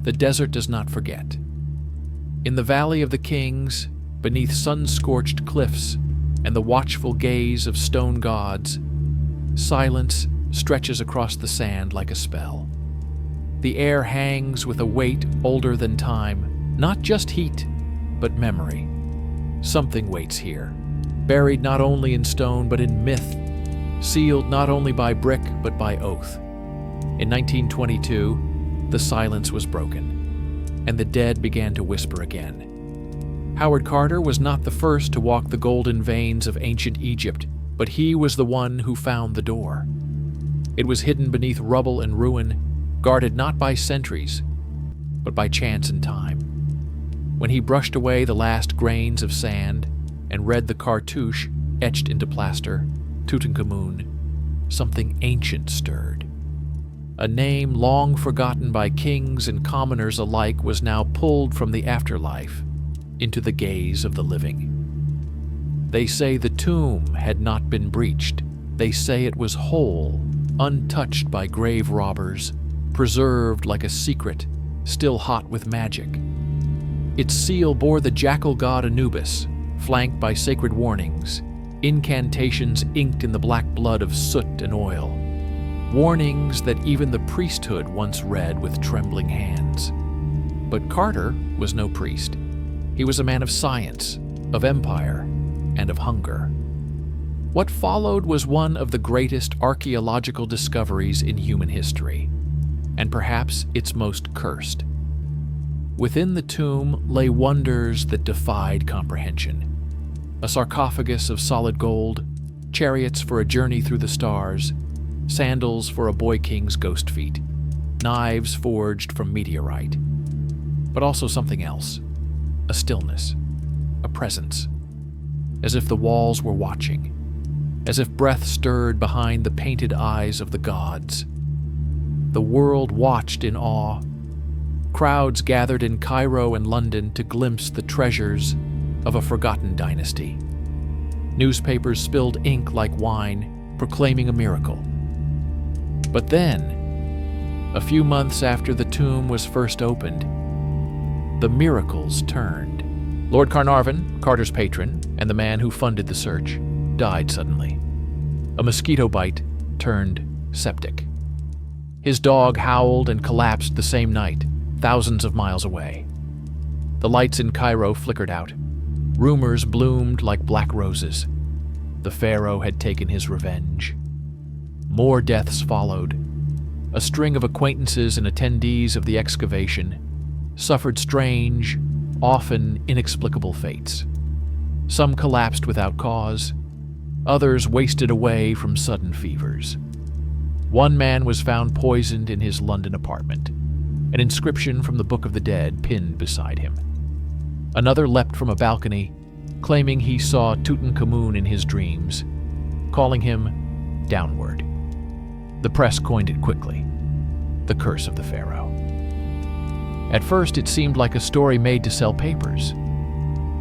The desert does not forget. In the Valley of the Kings, beneath sun-scorched cliffs and the watchful gaze of stone gods, silence stretches across the sand like a spell. The air hangs with a weight older than time, not just heat, but memory. Something waits here, buried not only in stone but in myth, sealed not only by brick but by oath. In 1922, the silence was broken, and the dead began to whisper again. Howard Carter was not the first to walk the golden veins of ancient Egypt, but he was the one who found the door. It was hidden beneath rubble and ruin, guarded not by sentries, but by chance and time. When he brushed away the last grains of sand and read the cartouche etched into plaster, Tutankhamun, something ancient stirred. A name long forgotten by kings and commoners alike was now pulled from the afterlife into the gaze of the living. They say the tomb had not been breached. They say it was whole, untouched by grave robbers, preserved like a secret, still hot with magic. Its seal bore the jackal god Anubis, flanked by sacred warnings, incantations inked in the black blood of soot and oil, warnings that even the priesthood once read with trembling hands. But Carter was no priest. He was a man of science, of empire, and of hunger. What followed was one of the greatest archaeological discoveries in human history, and perhaps its most cursed. Within the tomb lay wonders that defied comprehension. A sarcophagus of solid gold, chariots for a journey through the stars, sandals for a boy king's ghost feet, knives forged from meteorite. But also something else, a stillness, a presence, as if the walls were watching, as if breath stirred behind the painted eyes of the gods. The world watched in awe. Crowds gathered in Cairo and London to glimpse the treasures of a forgotten dynasty. Newspapers spilled ink like wine, proclaiming a miracle. But then, a few months after the tomb was first opened, the miracles turned. Lord Carnarvon, Carter's patron, and the man who funded the search, died suddenly. A mosquito bite turned septic. His dog howled and collapsed the same night, thousands of miles away. The lights in Cairo flickered out. Rumors bloomed like black roses. The Pharaoh had taken his revenge. More deaths followed. A string of acquaintances and attendees of the excavation suffered strange, often inexplicable fates. Some collapsed without cause. Others wasted away from sudden fevers. One man was found poisoned in his London apartment, an inscription from the Book of the Dead pinned beside him. Another leapt from a balcony, claiming he saw Tutankhamun in his dreams, calling him downward. The press coined it quickly, the curse of the Pharaoh. At first it seemed like a story made to sell papers,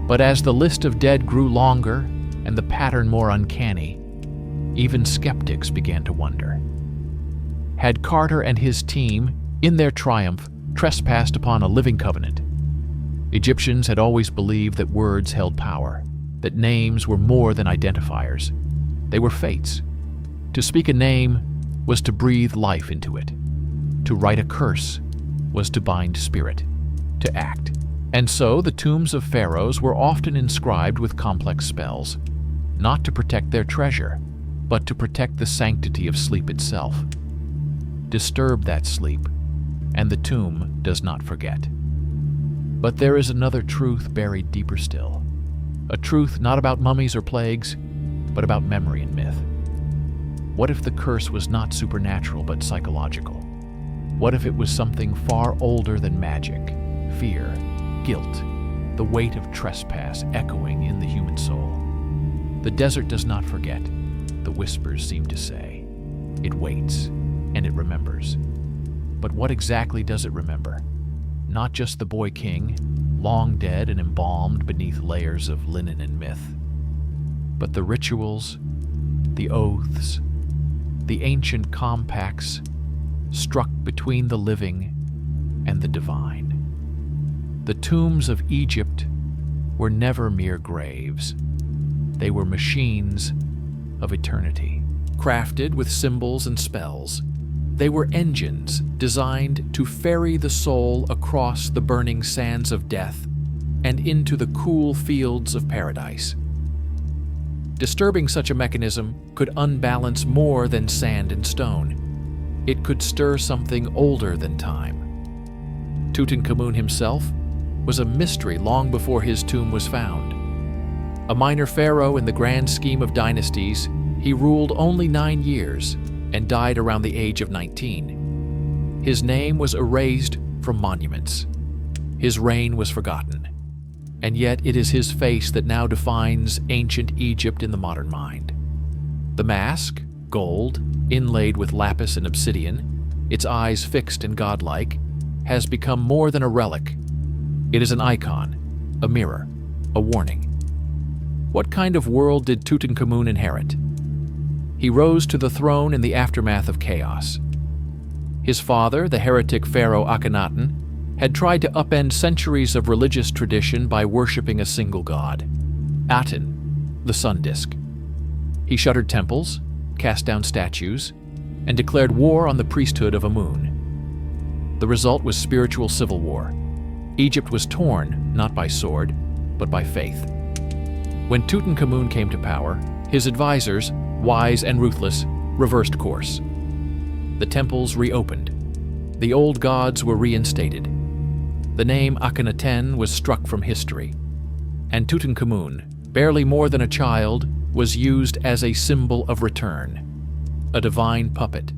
but as the list of dead grew longer and the pattern more uncanny, even skeptics began to wonder. Had Carter and his team, in their triumph, trespassed upon a living covenant? Egyptians had always believed that words held power, that names were more than identifiers. They were fates. To speak a name was to breathe life into it. To write a curse was to bind spirit, to act. And so the tombs of pharaohs were often inscribed with complex spells, not to protect their treasure, but to protect the sanctity of sleep itself. Disturb that sleep, and the tomb does not forget. But there is another truth buried deeper still, a truth not about mummies or plagues, but about memory and myth. What if the curse was not supernatural but psychological? What if it was something far older than magic, fear, guilt, the weight of trespass echoing in the human soul? The desert does not forget, the whispers seem to say. It waits, and it remembers. But what exactly does it remember? Not just the boy king, long dead and embalmed beneath layers of linen and myth, but the rituals, the oaths, the ancient compacts struck between the living and the divine. The tombs of Egypt were never mere graves. They were machines of eternity, crafted with symbols and spells. They were engines designed to ferry the soul across the burning sands of death and into the cool fields of paradise. Disturbing such a mechanism could unbalance more than sand and stone. It could stir something older than time. Tutankhamun himself was a mystery long before his tomb was found. A minor pharaoh in the grand scheme of dynasties, he ruled only 9 years and died around the age of 19. His name was erased from monuments. His reign was forgotten. And yet it is his face that now defines ancient Egypt in the modern mind. The mask, gold, inlaid with lapis and obsidian, its eyes fixed and godlike, has become more than a relic. It is an icon, a mirror, a warning. What kind of world did Tutankhamun inherit? He rose to the throne in the aftermath of chaos. His father, the heretic Pharaoh Akhenaten, had tried to upend centuries of religious tradition by worshipping a single god, Aten, the sun disk. He shuttered temples, cast down statues, and declared war on the priesthood of Amun. The result was spiritual civil war. Egypt was torn not by sword, but by faith. When Tutankhamun came to power, his advisors, wise and ruthless, reversed course. The temples reopened. The old gods were reinstated. The name Akhenaten was struck from history, and Tutankhamun, barely more than a child, was used as a symbol of return, a divine puppet,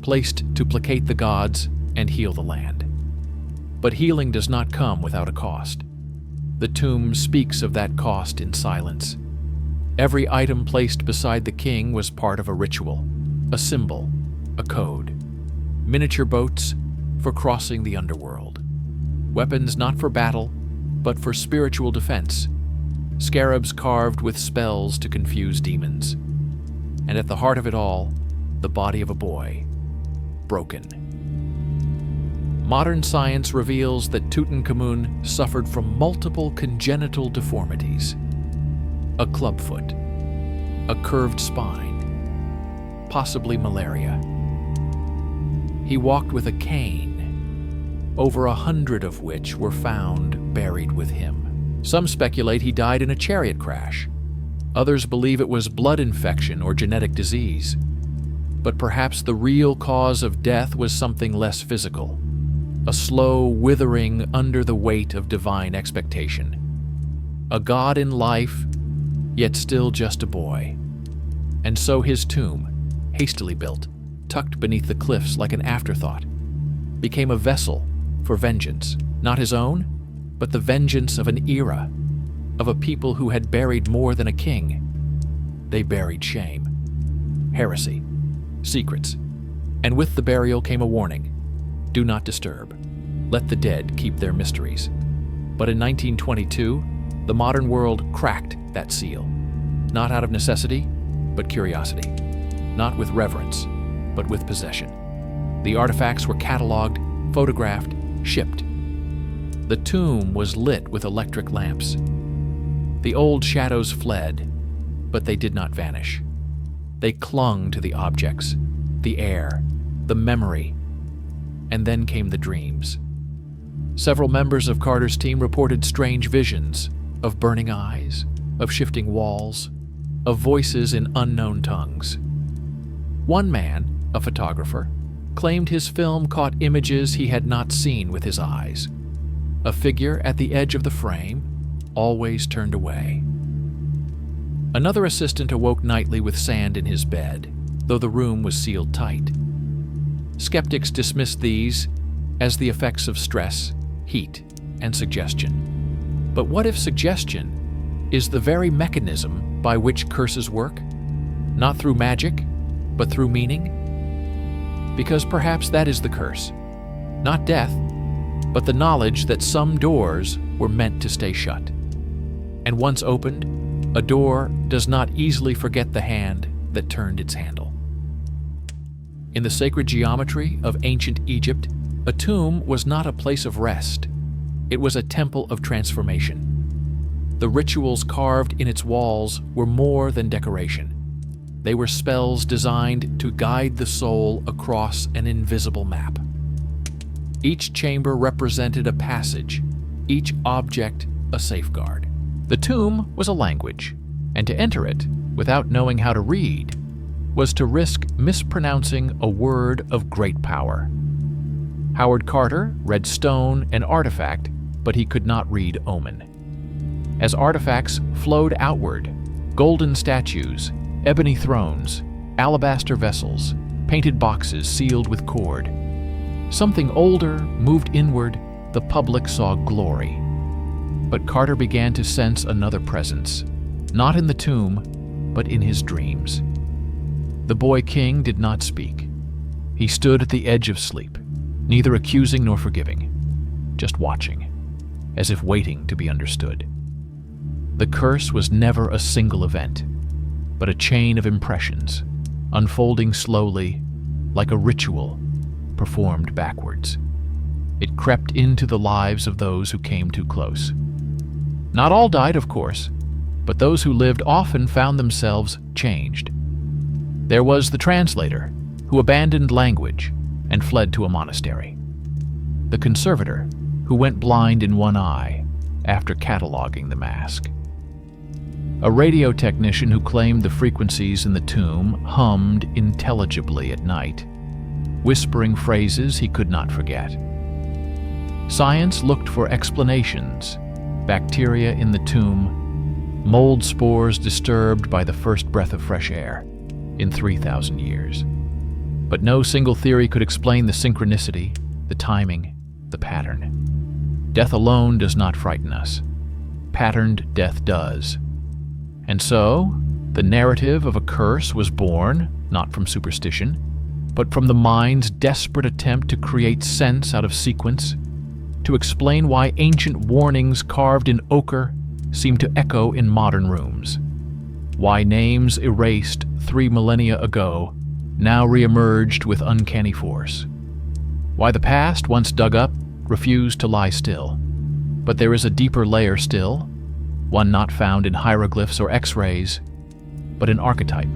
placed to placate the gods and heal the land. But healing does not come without a cost. The tomb speaks of that cost in silence. Every item placed beside the king was part of a ritual, a symbol, a code. Miniature boats for crossing the underworld. Weapons not for battle, but for spiritual defense. Scarabs carved with spells to confuse demons. And at the heart of it all, the body of a boy, broken. Modern science reveals that Tutankhamun suffered from multiple congenital deformities. A clubfoot, a curved spine, possibly malaria. He walked with a cane, over 100 of which were found buried with him. Some speculate he died in a chariot crash. Others believe it was blood infection or genetic disease. But perhaps the real cause of death was something less physical, a slow withering under the weight of divine expectation. A god in life, yet still just a boy. And so his tomb, hastily built, tucked beneath the cliffs like an afterthought, became a vessel for vengeance, not his own, but the vengeance of an era, of a people who had buried more than a king. They buried shame, heresy, secrets, and with the burial came a warning: do not disturb, let the dead keep their mysteries. But in 1922, the modern world cracked that seal, not out of necessity, but curiosity, not with reverence, but with possession. The artifacts were cataloged, photographed, shipped. The tomb was lit with electric lamps. The old shadows fled, but they did not vanish. They clung to the objects, the air, the memory, and then came the dreams. Several members of Carter's team reported strange visions of burning eyes, of shifting walls, of voices in unknown tongues. One man, a photographer, claimed his film caught images he had not seen with his eyes. A figure at the edge of the frame, always turned away. Another assistant awoke nightly with sand in his bed, though the room was sealed tight. Skeptics dismissed these as the effects of stress, heat, and suggestion. But what if suggestion is the very mechanism by which curses work? Not through magic, but through meaning? Because perhaps that is the curse. Not death, but the knowledge that some doors were meant to stay shut. And once opened, a door does not easily forget the hand that turned its handle. In the sacred geometry of ancient Egypt, A tomb was not a place of rest. It was a temple of transformation. The rituals carved in its walls were more than decoration. They were spells designed to guide the soul across an invisible map. Each chamber represented a passage, each object a safeguard. The tomb was a language, and to enter it without knowing how to read was to risk mispronouncing a word of great power. Howard Carter read stone and artifact, but he could not read omen. As artifacts flowed outward, golden statues, ebony thrones, alabaster vessels, painted boxes sealed with cord. Something older moved inward, the public saw glory. But Carter began to sense another presence, not in the tomb, but in his dreams. The boy king did not speak. He stood at the edge of sleep, neither accusing nor forgiving, just watching, as if waiting to be understood. The curse was never a single event, but a chain of impressions, unfolding slowly, like a ritual performed backwards. It crept into the lives of those who came too close. Not all died, of course, but those who lived often found themselves changed. There was the translator, who abandoned language and fled to a monastery. The conservator, who went blind in one eye after cataloging the mask. A radio technician who claimed the frequencies in the tomb hummed intelligibly at night, whispering phrases he could not forget. Science looked for explanations: bacteria in the tomb, mold spores disturbed by the first breath of fresh air in 3,000 years. But no single theory could explain the synchronicity, the timing, the pattern. Death alone does not frighten us. Patterned death does. And so, the narrative of a curse was born, not from superstition, but from the mind's desperate attempt to create sense out of sequence, to explain why ancient warnings carved in ochre seem to echo in modern rooms, why names erased 3 millennia ago now re-emerged with uncanny force, why the past, once dug up, refused to lie still. But there is a deeper layer still, one not found in hieroglyphs or X-rays, but in archetype.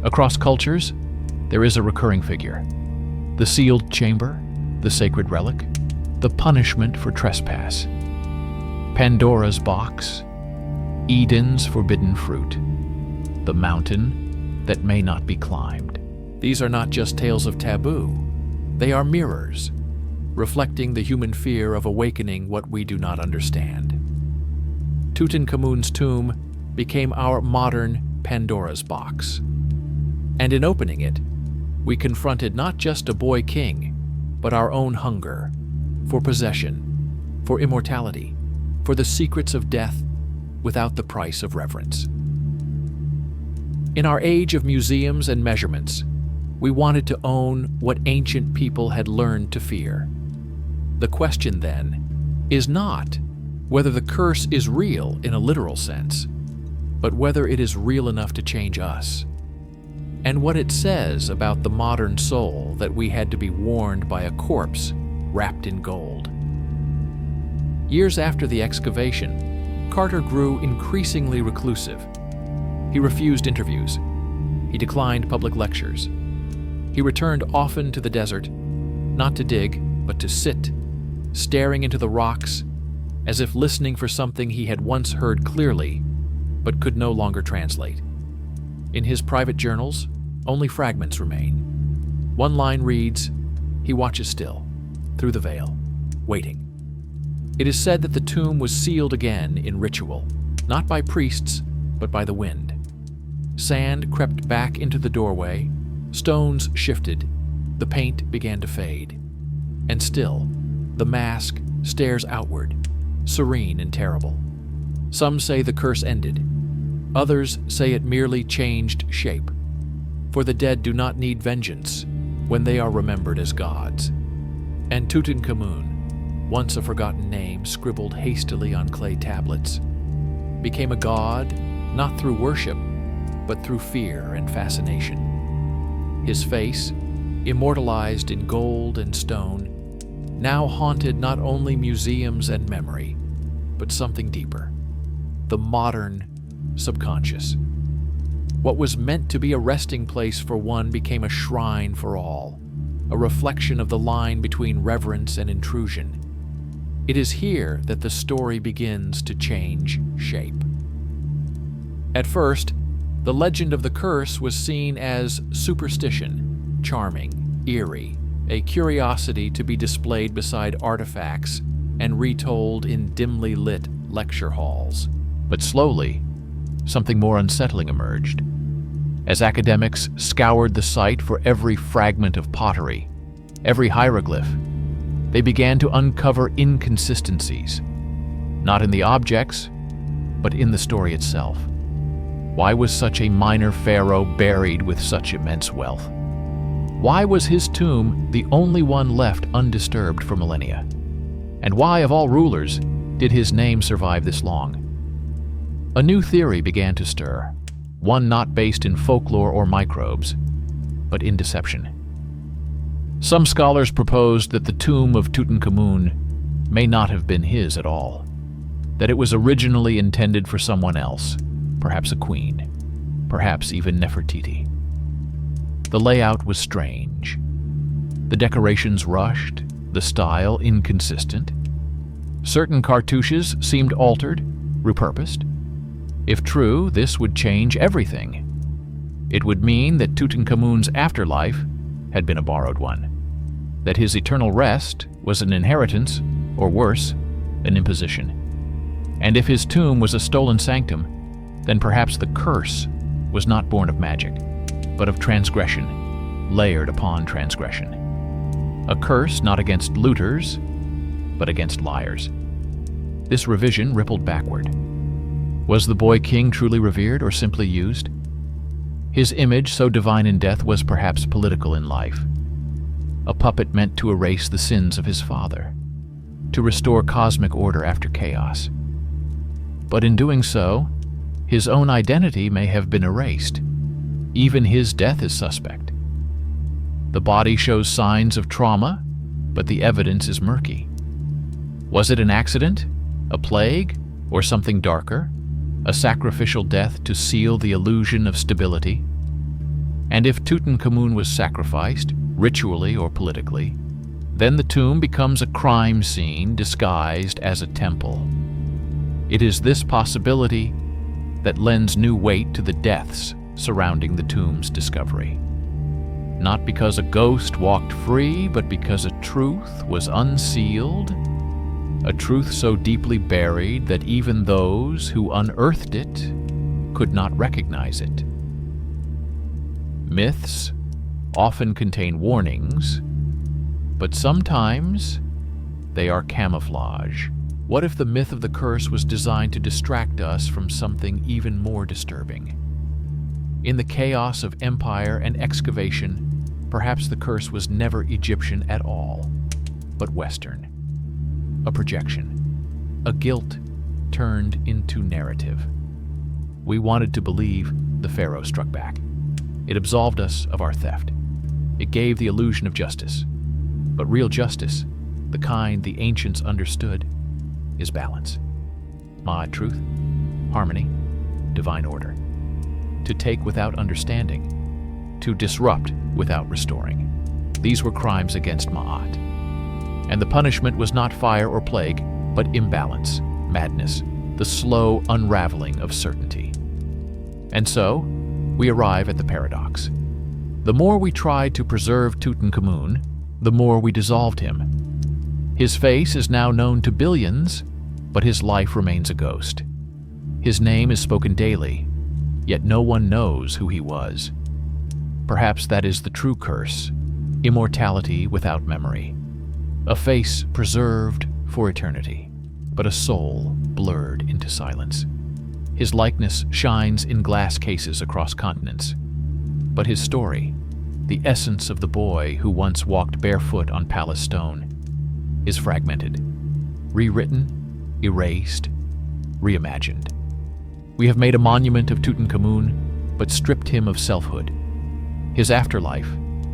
Across cultures, there is a recurring figure: the sealed chamber, the sacred relic, the punishment for trespass, Pandora's box, Eden's forbidden fruit, the mountain that may not be climbed. These are not just tales of taboo. They are mirrors, reflecting the human fear of awakening what we do not understand. Tutankhamun's tomb became our modern Pandora's box. And in opening it, we confronted not just a boy king, but our own hunger for possession, for immortality, for the secrets of death without the price of reverence. In our age of museums and measurements, we wanted to own what ancient people had learned to fear. The question, then, is not whether the curse is real in a literal sense, but whether it is real enough to change us, and what it says about the modern soul that we had to be warned by a corpse wrapped in gold. Years after the excavation, Carter grew increasingly reclusive. He refused interviews. He declined public lectures. He returned often to the desert, not to dig, but to sit, staring into the rocks, as if listening for something he had once heard clearly, but could no longer translate. In his private journals, only fragments remain. One line reads, "He watches still, through the veil, waiting." It is said that the tomb was sealed again in ritual, not by priests, but by the wind. Sand crept back into the doorway, stones shifted, the paint began to fade. And still, the mask stares outward, serene and terrible. Some say the curse ended. Others say it merely changed shape. For the dead do not need vengeance when they are remembered as gods. And Tutankhamun, once a forgotten name scribbled hastily on clay tablets, became a god not through worship, but through fear and fascination. His face, immortalized in gold and stone, now haunted not only museums and memory, but something deeper: the modern subconscious. What was meant to be a resting place for one became a shrine for all, a reflection of the line between reverence and intrusion. It is here that the story begins to change shape. At first, the legend of the curse was seen as superstition, charming, eerie, a curiosity to be displayed beside artifacts and retold in dimly lit lecture halls. But slowly, something more unsettling emerged. As academics scoured the site for every fragment of pottery, every hieroglyph, they began to uncover inconsistencies, not in the objects, but in the story itself. Why was such a minor pharaoh buried with such immense wealth? Why was his tomb the only one left undisturbed for millennia? And why, of all rulers, did his name survive this long? A new theory began to stir, one not based in folklore or microbes, but in deception. Some scholars proposed that the tomb of Tutankhamun may not have been his at all, that it was originally intended for someone else, perhaps a queen, perhaps even Nefertiti. The layout was strange. The decorations rushed, the style inconsistent. Certain cartouches seemed altered, repurposed. If true, this would change everything. It would mean that Tutankhamun's afterlife had been a borrowed one, that his eternal rest was an inheritance, or worse, an imposition. And if his tomb was a stolen sanctum, then perhaps the curse was not born of magic, but of transgression, layered upon transgression. A curse not against looters, but against liars. This revision rippled backward. Was the boy king truly revered or simply used? His image, so divine in death, was perhaps political in life. A puppet meant to erase the sins of his father, to restore cosmic order after chaos. But in doing so, his own identity may have been erased. Even his death is suspect. The body shows signs of trauma, but the evidence is murky. Was it an accident, a plague, or something darker? A sacrificial death to seal the illusion of stability? And if Tutankhamun was sacrificed, ritually or politically, then the tomb becomes a crime scene disguised as a temple. It is this possibility that lends new weight to the deaths surrounding the tomb's discovery. Not because a ghost walked free, but because a truth was unsealed, a truth so deeply buried that even those who unearthed it could not recognize it. Myths often contain warnings, but sometimes they are camouflage. What if the myth of the curse was designed to distract us from something even more disturbing? In the chaos of empire and excavation, perhaps the curse was never Egyptian at all, but Western. A projection, a guilt turned into narrative. We wanted to believe the Pharaoh struck back. It absolved us of our theft. It gave the illusion of justice. But real justice, the kind the ancients understood, is balance. Ma'at truth, harmony, divine order. To take without understanding, to disrupt without restoring. These were crimes against Ma'at. And the punishment was not fire or plague, but imbalance, madness, the slow unraveling of certainty. And so, we arrive at the paradox. The more we tried to preserve Tutankhamun, the more we dissolved him. His face is now known to billions, but his life remains a ghost. His name is spoken daily, yet no one knows who he was. Perhaps that is the true curse, immortality without memory. A face preserved for eternity, but a soul blurred into silence. His likeness shines in glass cases across continents, but his story, the essence of the boy who once walked barefoot on palace stone, is fragmented, rewritten, erased, reimagined. We have made a monument of Tutankhamun, but stripped him of selfhood. His afterlife,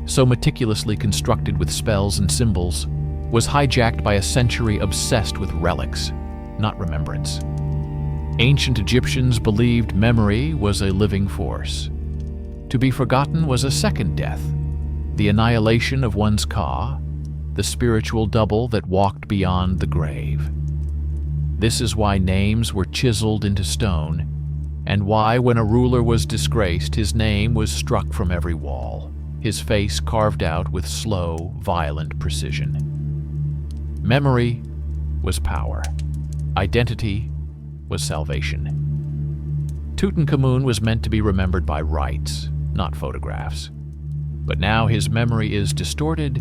so meticulously constructed with spells and symbols, was hijacked by a century obsessed with relics, not remembrance. Ancient Egyptians believed memory was a living force. To be forgotten was a second death, the annihilation of one's Ka, the spiritual double that walked beyond the grave. This is why names were chiseled into stone, and why, when a ruler was disgraced, his name was struck from every wall, his face carved out with slow, violent precision. Memory was power. Identity was salvation. Tutankhamun was meant to be remembered by rites, not photographs. But now his memory is distorted,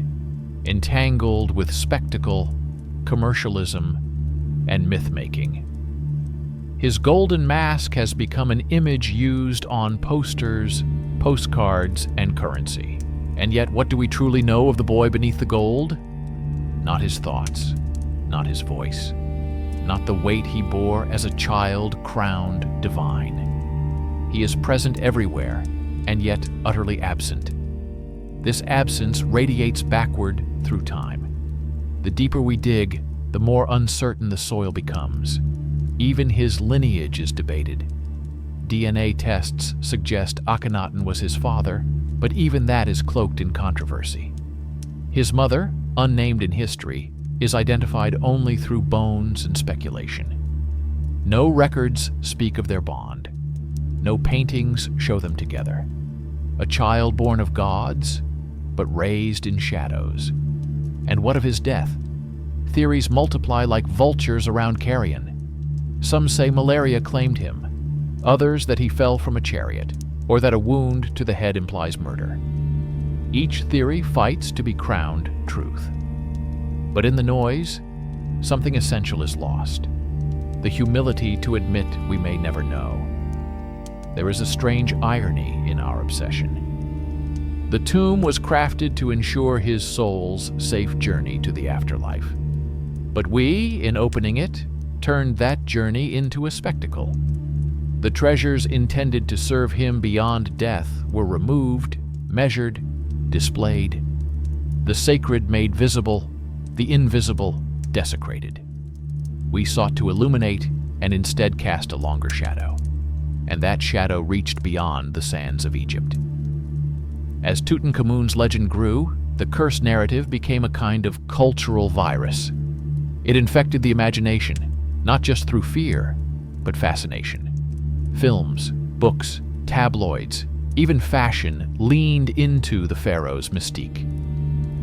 entangled with spectacle, commercialism, and myth-making. His golden mask has become an image used on posters, postcards, and currency. And yet, what do we truly know of the boy beneath the gold? Not his thoughts, not his voice, not the weight he bore as a child crowned divine. He is present everywhere, and yet utterly absent. This absence radiates backward through time. The deeper we dig, the more uncertain the soil becomes. Even his lineage is debated. DNA tests suggest Akhenaten was his father, but even that is cloaked in controversy. His mother, unnamed in history, is identified only through bones and speculation. No records speak of their bond. No paintings show them together. A child born of gods, but raised in shadows. And what of his death? Theories multiply like vultures around carrion. Some say malaria claimed him, others that he fell from a chariot, or that a wound to the head implies murder. Each theory fights to be crowned truth. But in the noise, something essential is lost: the humility to admit we may never know. There is a strange irony in our obsession. The tomb was crafted to ensure his soul's safe journey to the afterlife. But we, in opening it, turned that journey into a spectacle. The treasures intended to serve him beyond death were removed, measured, displayed. The sacred made visible, the invisible desecrated. We sought to illuminate and instead cast a longer shadow. And that shadow reached beyond the sands of Egypt. As Tutankhamun's legend grew, the curse narrative became a kind of cultural virus. It infected the imagination, not just through fear, but fascination. Films, books, tabloids, even fashion leaned into the pharaoh's mystique.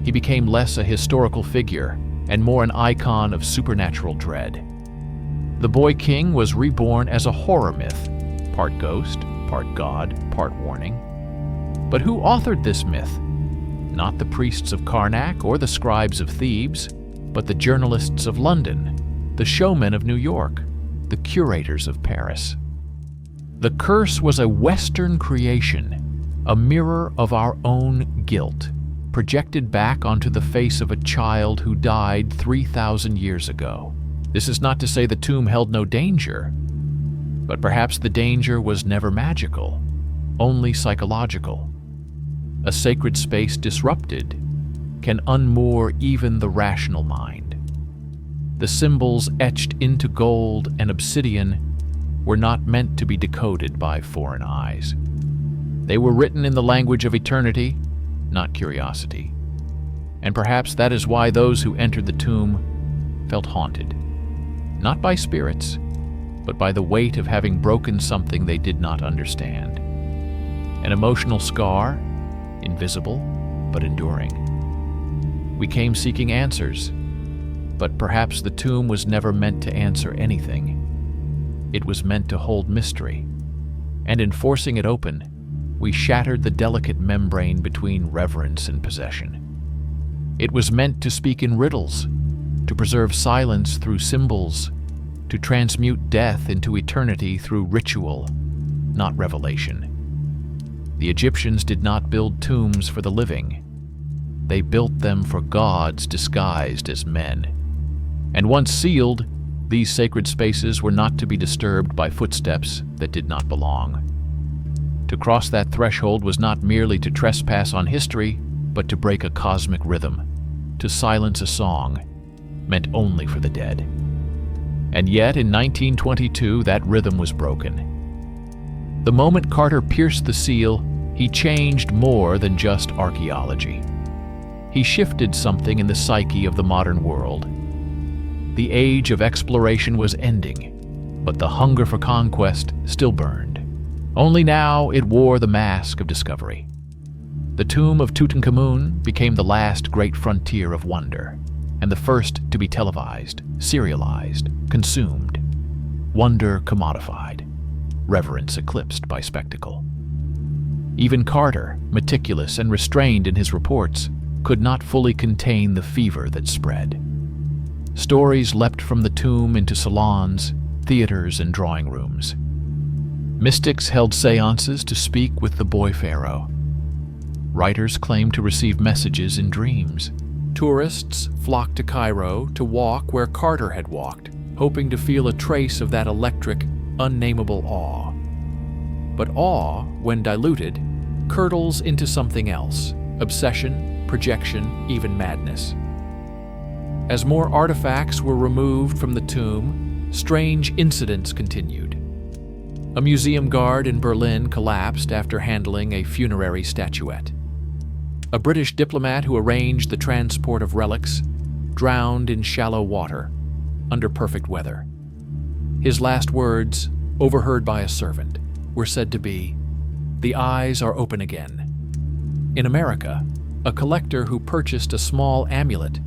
He became less a historical figure and more an icon of supernatural dread. The boy king was reborn as a horror myth, part ghost, part god, part warning. But who authored this myth? Not the priests of Karnak or the scribes of Thebes, but the journalists of London, the showmen of New York, the curators of Paris. The curse was a Western creation, a mirror of our own guilt, projected back onto the face of a child who died 3,000 years ago. This is not to say the tomb held no danger, but perhaps the danger was never magical, only psychological. A sacred space disrupted can unmoor even the rational mind. The symbols etched into gold and obsidian were not meant to be decoded by foreign eyes. They were written in the language of eternity, not curiosity. And perhaps that is why those who entered the tomb felt haunted, not by spirits, but by the weight of having broken something they did not understand. An emotional scar, invisible but enduring. We came seeking answers, but perhaps the tomb was never meant to answer anything. It was meant to hold mystery, and in forcing it open, we shattered the delicate membrane between reverence and possession. It was meant to speak in riddles, to preserve silence through symbols, to transmute death into eternity through ritual, not revelation. The Egyptians did not build tombs for the living. They built them for gods disguised as men. And once sealed, these sacred spaces were not to be disturbed by footsteps that did not belong. To cross that threshold was not merely to trespass on history, but to break a cosmic rhythm. to silence a song meant only for the dead. And yet, in 1922, that rhythm was broken. The moment Carter pierced the seal, he changed more than just archaeology. He shifted something in the psyche of the modern world. The age of exploration was ending, but the hunger for conquest still burned. Only now it wore the mask of discovery. The tomb of Tutankhamun became the last great frontier of wonder, and the first to be televised, serialized, consumed. Wonder commodified, reverence eclipsed by spectacle. Even Carter, meticulous and restrained in his reports, could not fully contain the fever that spread. Stories leapt from the tomb into salons, theaters, and drawing rooms. Mystics held seances to speak with the boy Pharaoh. Writers claimed to receive messages in dreams. Tourists flocked to Cairo to walk where Carter had walked, hoping to feel a trace of that electric, unnameable awe. But awe, when diluted, curdles into something else: obsession, projection, even madness. As more artifacts were removed from the tomb, strange incidents continued. A museum guard in Berlin collapsed after handling a funerary statuette. A British diplomat who arranged the transport of relics drowned in shallow water under perfect weather. His last words, overheard by a servant, were said to be, "The eyes are open again." In America, a collector who purchased a small amulet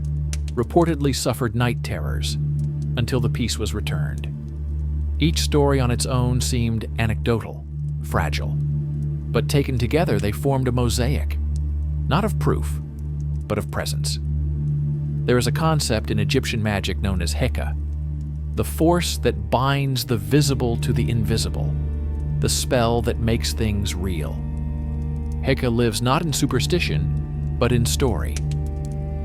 reportedly suffered night terrors until the piece was returned. Each story on its own seemed anecdotal, fragile, but taken together they formed a mosaic, not of proof, but of presence. There is a concept in Egyptian magic known as Heka, the force that binds the visible to the invisible, the spell that makes things real. Heka lives not in superstition, but in story.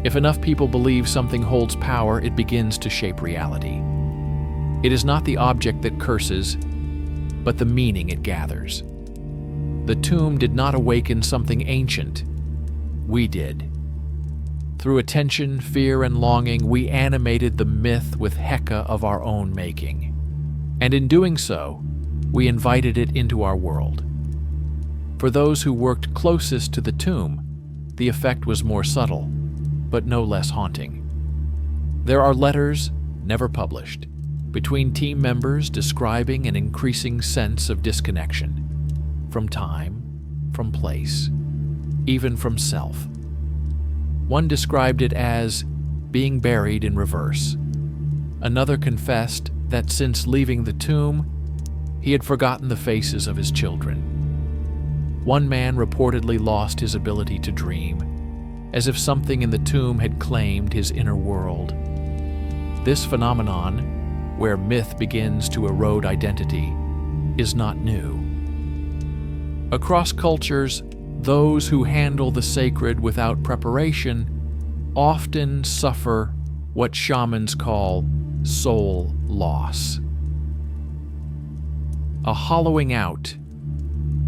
If enough people believe something holds power, it begins to shape reality. It is not the object that curses, but the meaning it gathers. The tomb did not awaken something ancient. We did. Through attention, fear, and longing, we animated the myth with Heka of our own making. And in doing so, we invited it into our world. For those who worked closest to the tomb, the effect was more subtle, but no less haunting. There are letters, never published, between team members describing an increasing sense of disconnection from time, from place, even from self. One described it as being buried in reverse. Another confessed that since leaving the tomb, he had forgotten the faces of his children. One man reportedly lost his ability to dream, as if something in the tomb had claimed his inner world. This phenomenon, where myth begins to erode identity, is not new. Across cultures, those who handle the sacred without preparation often suffer what shamans call soul loss. A hollowing out,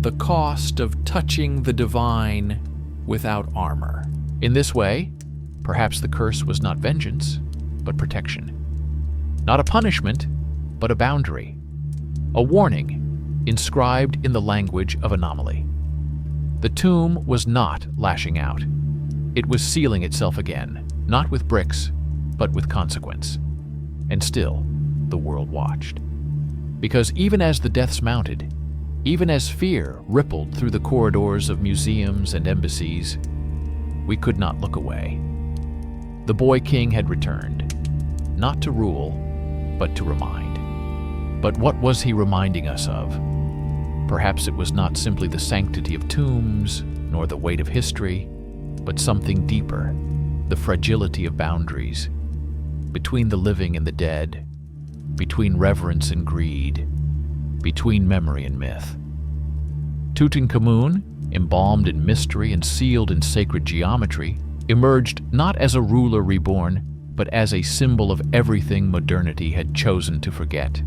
the cost of touching the divine without armor. In this way, perhaps the curse was not vengeance, but protection. Not a punishment, but a boundary. A warning, inscribed in the language of anomaly. The tomb was not lashing out. It was sealing itself again, not with bricks, but with consequence. And still, the world watched. Because even as the deaths mounted, even as fear rippled through the corridors of museums and embassies, we could not look away. The boy king had returned, not to rule, but to remind. But what was he reminding us of? Perhaps it was not simply the sanctity of tombs, nor the weight of history, but something deeper, the fragility of boundaries, between the living and the dead, between reverence and greed, between memory and myth. Tutankhamun, embalmed in mystery and sealed in sacred geometry, emerged not as a ruler reborn, but as a symbol of everything modernity had chosen to forget.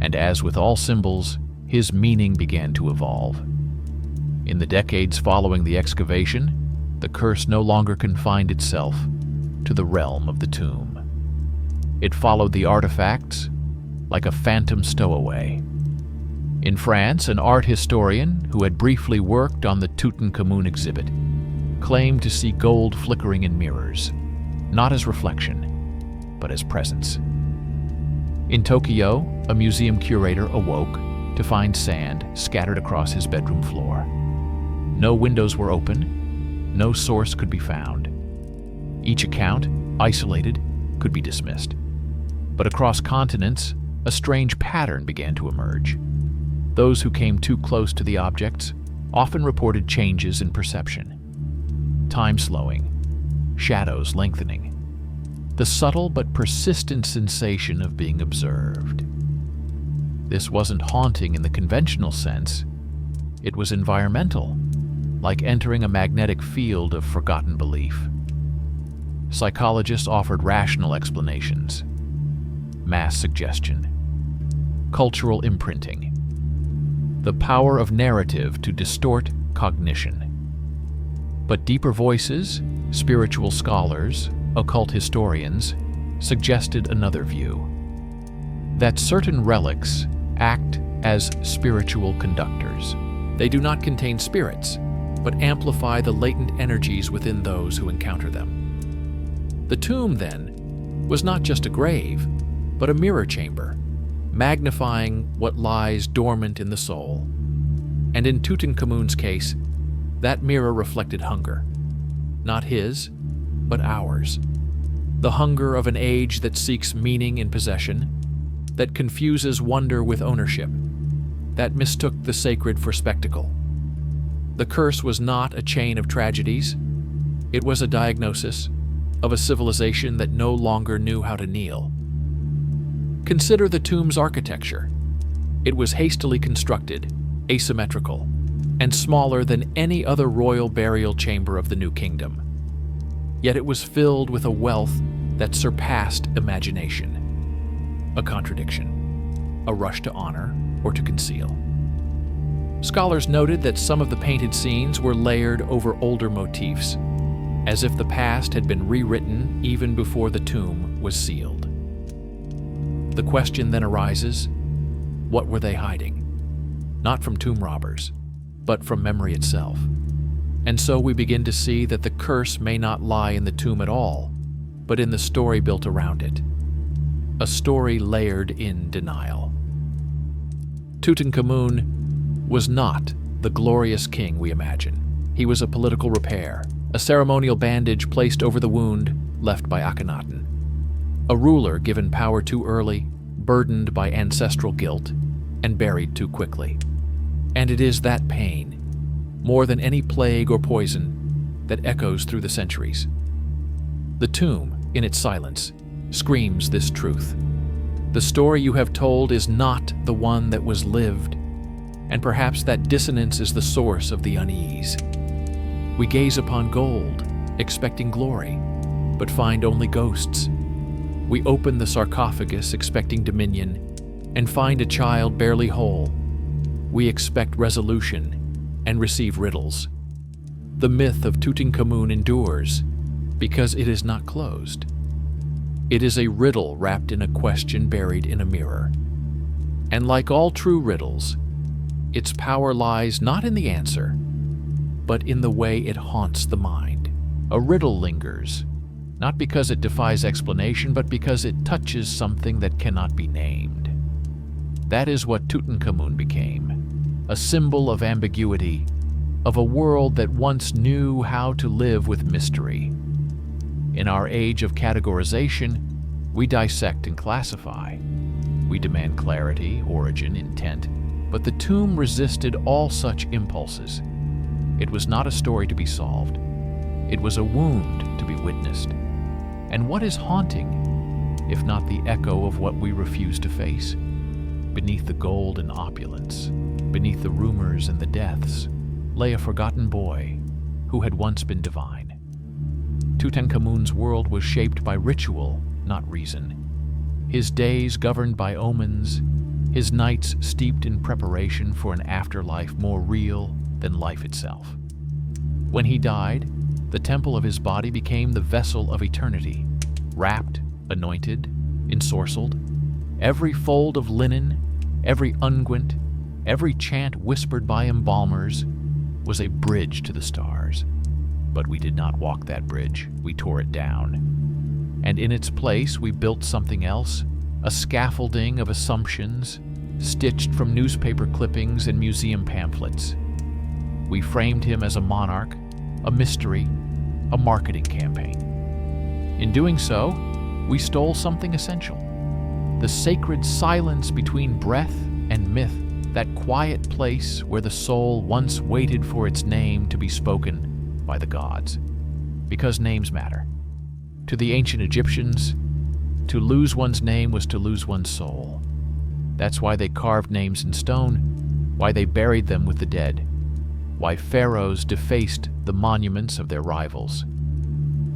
And as with all symbols, his meaning began to evolve. In the decades following the excavation, the curse no longer confined itself. to the realm of the tomb. It followed the artifacts like a phantom stowaway. In France, an art historian who had briefly worked on the Tutankhamun exhibit claimed to see gold flickering in mirrors, not as reflection, but as presence. In Tokyo, a museum curator awoke to find sand scattered across his bedroom floor. No windows were open, no source could be found. Each account, isolated, could be dismissed. But across continents, a strange pattern began to emerge. Those who came too close to the objects often reported changes in perception. Time slowing, shadows lengthening, the subtle but persistent sensation of being observed. This wasn't haunting in the conventional sense. It was environmental, like entering a magnetic field of forgotten belief. Psychologists offered rational explanations: mass suggestion, cultural imprinting, the power of narrative to distort cognition. But deeper voices, spiritual scholars, occult historians, suggested another view: that certain relics act as spiritual conductors. They do not contain spirits, but amplify the latent energies within those who encounter them. The tomb, then, was not just a grave, but a mirror chamber, magnifying what lies dormant in the soul. And in Tutankhamun's case, that mirror reflected hunger. Not his, but ours. The hunger of an age that seeks meaning in possession, that confuses wonder with ownership, that mistook the sacred for spectacle. The curse was not a chain of tragedies. It was a diagnosis of a civilization that no longer knew how to kneel. Consider the tomb's architecture. It was hastily constructed, asymmetrical, and smaller than any other royal burial chamber of the New Kingdom. Yet it was filled with a wealth that surpassed imagination. A contradiction, a rush to honor or to conceal. Scholars noted that some of the painted scenes were layered over older motifs, as if the past had been rewritten even before the tomb was sealed. The question then arises, what were they hiding? Not from tomb robbers, but from memory itself. And so we begin to see that the curse may not lie in the tomb at all, but in the story built around it. A story layered in denial. Tutankhamun was not the glorious king we imagine. He was a political repair, a ceremonial bandage placed over the wound left by Akhenaten. A ruler given power too early, burdened by ancestral guilt, and buried too quickly. And it is that pain, more than any plague or poison, that echoes through the centuries. The tomb, in its silence, screams this truth. The story you have told is not the one that was lived, and perhaps that dissonance is the source of the unease. We gaze upon gold, expecting glory, but find only ghosts. We open the sarcophagus expecting dominion, and find a child barely whole. We expect resolution, and receive riddles. The myth of Tutankhamun endures because it is not closed. It is a riddle wrapped in a question buried in a mirror. And like all true riddles, its power lies not in the answer, but in the way it haunts the mind. A riddle lingers, not because it defies explanation, but because it touches something that cannot be named. That is what Tutankhamun became, a symbol of ambiguity, of a world that once knew how to live with mystery. In our age of categorization, we dissect and classify. We demand clarity, origin, intent, but the tomb resisted all such impulses. It was not a story to be solved. It was a wound to be witnessed. And what is haunting, if not the echo of what we refuse to face? Beneath the gold and opulence, beneath the rumors and the deaths, lay a forgotten boy who had once been divine. Tutankhamun's world was shaped by ritual, not reason. His days governed by omens, his nights steeped in preparation for an afterlife more real than life itself. When he died, The temple of his body became the vessel of eternity, wrapped, anointed, ensorcelled. Every fold of linen, every unguent, every chant whispered by embalmers was a bridge to the stars. But we did not walk that bridge, we tore it down. And in its place we built something else, a scaffolding of assumptions, stitched from newspaper clippings and museum pamphlets. We framed him as a monarch, a mystery, a marketing campaign. In doing so, we stole something essential. The sacred silence between breath and myth, that quiet place where the soul once waited for its name to be spoken by the gods. Because names matter. To the ancient Egyptians, to lose one's name was to lose one's soul. That's why they carved names in stone, why they buried them with the dead, why pharaohs defaced the monuments of their rivals.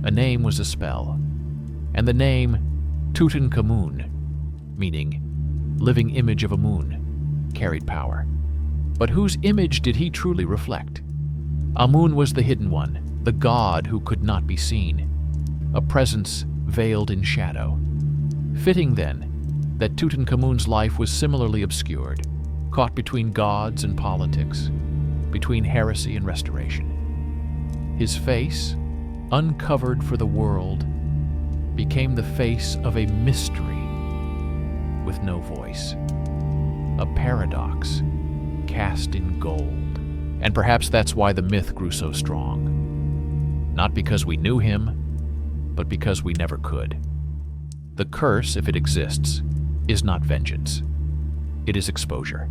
A name was a spell, and the name Tutankhamun, meaning living image of a moon, carried power. But whose image did he truly reflect? Amun was the hidden one, the god who could not be seen, a presence veiled in shadow. Fitting, then, that Tutankhamun's life was similarly obscured, caught between gods and politics, between heresy and restoration. His face, uncovered for the world, became the face of a mystery with no voice, a paradox cast in gold. And perhaps that's why the myth grew so strong. Not because we knew him, but because we never could. The curse, if it exists, is not vengeance. It is exposure.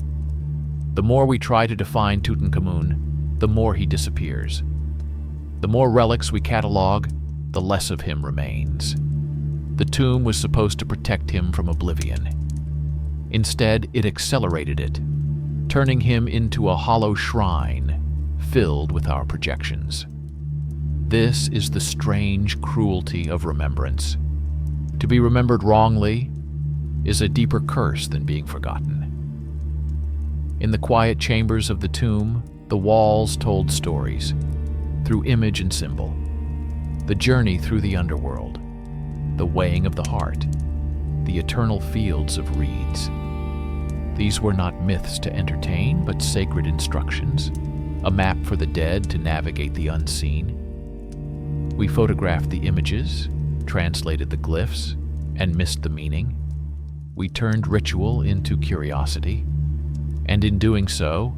The more we try to define Tutankhamun, the more he disappears. The more relics we catalog, the less of him remains. The tomb was supposed to protect him from oblivion. Instead, it accelerated it, turning him into a hollow shrine filled with our projections. This is the strange cruelty of remembrance. To be remembered wrongly is a deeper curse than being forgotten. In the quiet chambers of the tomb, the walls told stories, through image and symbol. The journey through the underworld, the weighing of the heart, the eternal fields of reeds. These were not myths to entertain, but sacred instructions, a map for the dead to navigate the unseen. We photographed the images, translated the glyphs, and missed the meaning. We turned ritual into curiosity, and in doing so,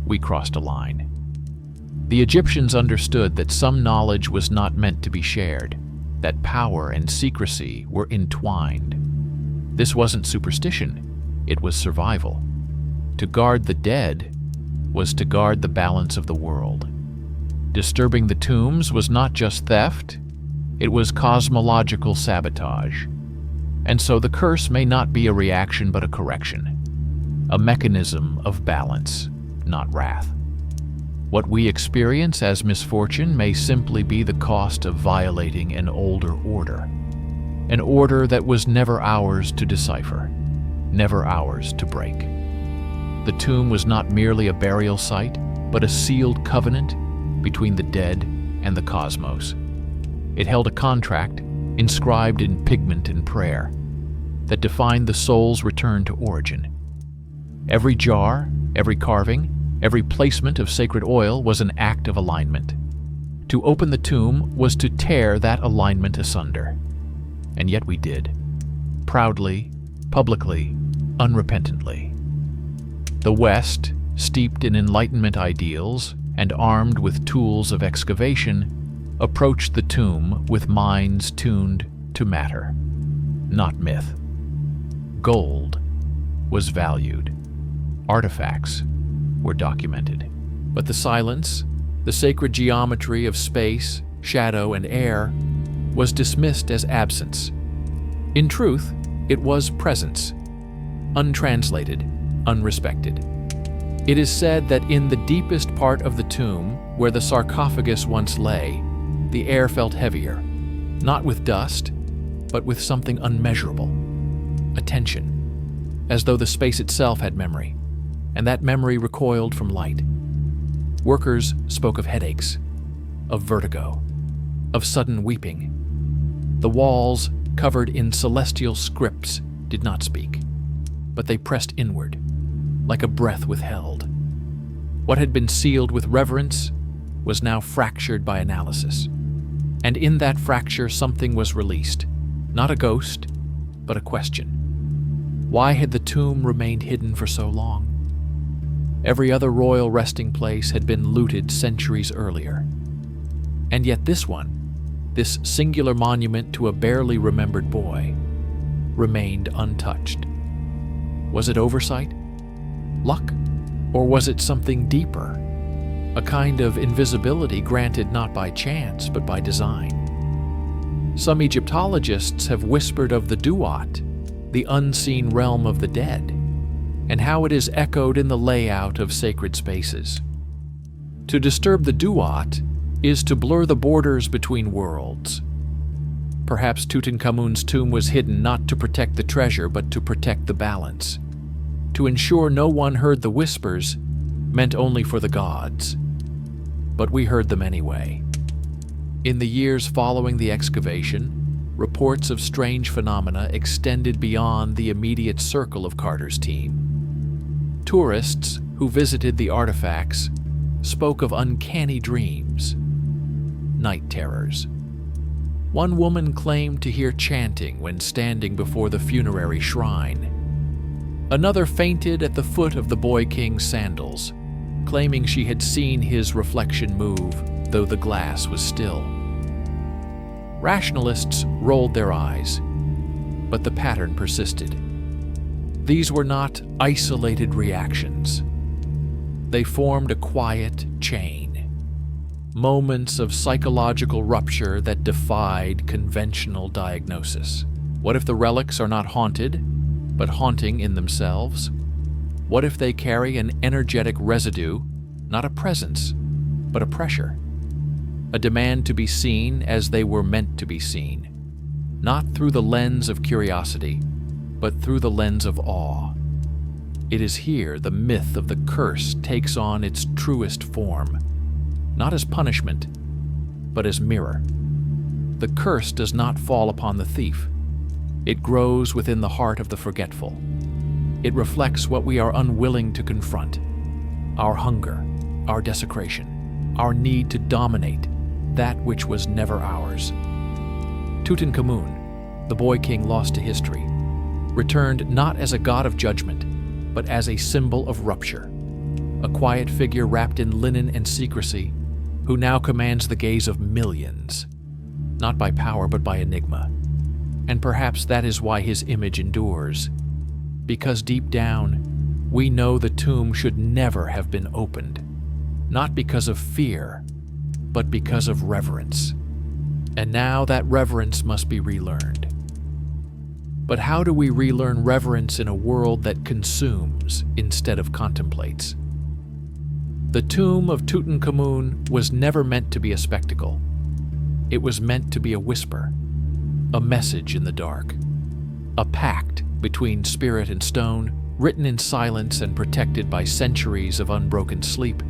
we crossed a line. The Egyptians understood that some knowledge was not meant to be shared, that power and secrecy were entwined. This wasn't superstition, it was survival. To guard the dead was to guard the balance of the world. Disturbing the tombs was not just theft, it was cosmological sabotage. And so the curse may not be a reaction but a correction, a mechanism of balance, not wrath. What we experience as misfortune may simply be the cost of violating an older order, an order that was never ours to decipher, never ours to break. The tomb was not merely a burial site, but a sealed covenant between the dead and the cosmos. It held a contract, inscribed in pigment and prayer, that defined the soul's return to origin. Every jar, every carving, every placement of sacred oil was an act of alignment. To open the tomb was to tear that alignment asunder. And yet we did. Proudly, publicly, unrepentantly. The West, steeped in Enlightenment ideals and armed with tools of excavation, approached the tomb with minds tuned to matter, not myth. Gold was valued. Artifacts were documented. But the silence, the sacred geometry of space, shadow, and air, was dismissed as absence. In truth, it was presence, untranslated, unrespected. It is said that in the deepest part of the tomb, where the sarcophagus once lay, the air felt heavier, not with dust, but with something unmeasurable, a tension, as though the space itself had memory, and that memory recoiled from light. Workers spoke of headaches, of vertigo, of sudden weeping. The walls, covered in celestial scripts, did not speak, but they pressed inward, like a breath withheld. What had been sealed with reverence was now fractured by analysis. And in that fracture something was released, not a ghost, but a question. Why had the tomb remained hidden for so long? Every other royal resting place had been looted centuries earlier. And yet this one, this singular monument to a barely remembered boy, remained untouched. Was it oversight? Luck? Or was it something deeper? A kind of invisibility granted not by chance, but by design. Some Egyptologists have whispered of the Duat, the unseen realm of the dead, and how it is echoed in the layout of sacred spaces. To disturb the Duat is to blur the borders between worlds. Perhaps Tutankhamun's tomb was hidden not to protect the treasure, but to protect the balance. To ensure no one heard the whispers meant only for the gods. But we heard them anyway. In the years following the excavation, reports of strange phenomena extended beyond the immediate circle of Carter's team. Tourists who visited the artifacts spoke of uncanny dreams, night terrors. One woman claimed to hear chanting when standing before the funerary shrine. Another fainted at the foot of the boy king's sandals, claiming she had seen his reflection move, though the glass was still. Rationalists rolled their eyes, but the pattern persisted. These were not isolated reactions. They formed a quiet chain. Moments of psychological rupture that defied conventional diagnosis. What if the relics are not haunted, but haunting in themselves? What if they carry an energetic residue, not a presence, but a pressure? A demand to be seen as they were meant to be seen, not through the lens of curiosity, but through the lens of awe. It is here the myth of the curse takes on its truest form, not as punishment, but as mirror. The curse does not fall upon the thief. It grows within the heart of the forgetful. It reflects what we are unwilling to confront: our hunger, our desecration, our need to dominate that which was never ours. Tutankhamun, the boy king lost to history, returned not as a god of judgment, but as a symbol of rupture, a quiet figure wrapped in linen and secrecy, who now commands the gaze of millions, not by power but by enigma. And perhaps that is why his image endures, because deep down, we know the tomb should never have been opened, not because of fear, but because of reverence. And now that reverence must be relearned. But how do we relearn reverence in a world that consumes instead of contemplates? The tomb of Tutankhamun was never meant to be a spectacle. It was meant to be a whisper, a message in the dark, a pact between spirit and stone, written in silence and protected by centuries of unbroken sleep.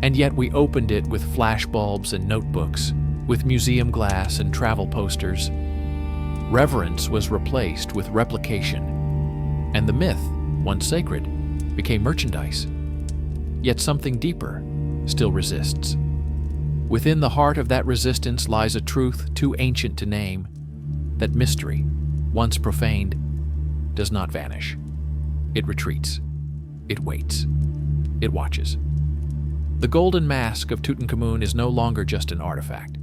And yet we opened it with flashbulbs and notebooks, with museum glass and travel posters. Reverence was replaced with replication, and the myth, once sacred, became merchandise. Yet something deeper still resists. Within the heart of that resistance lies a truth too ancient to name, that mystery, once profaned, does not vanish. It retreats. It waits. It watches. The golden mask of Tutankhamun is no longer just an artifact.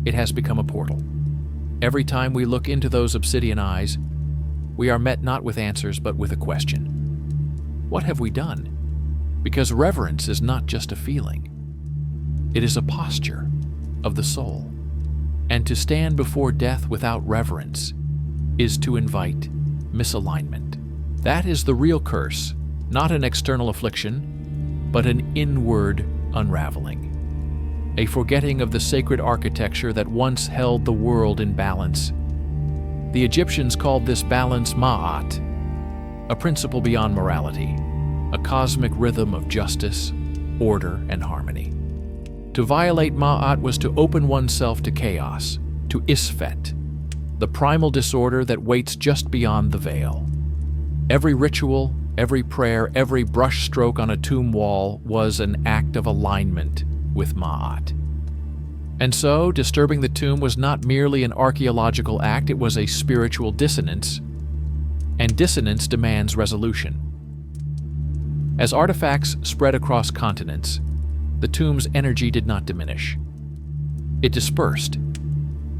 It has become a portal. Every time we look into those obsidian eyes, we are met not with answers but with a question. What have we done? Because reverence is not just a feeling. It is a posture of the soul. And to stand before death without reverence is to invite misalignment. That is the real curse, not an external affliction, but an inward unraveling. A forgetting of the sacred architecture that once held the world in balance. The Egyptians called this balance ma'at, a principle beyond morality, a cosmic rhythm of justice, order, and harmony. To violate Ma'at was to open oneself to chaos, to isfet, the primal disorder that waits just beyond the veil. Every ritual, every prayer, every brushstroke on a tomb wall was an act of alignment with Ma'at. And so, disturbing the tomb was not merely an archaeological act, it was a spiritual dissonance, and dissonance demands resolution. As artifacts spread across continents, the tomb's energy did not diminish. It dispersed.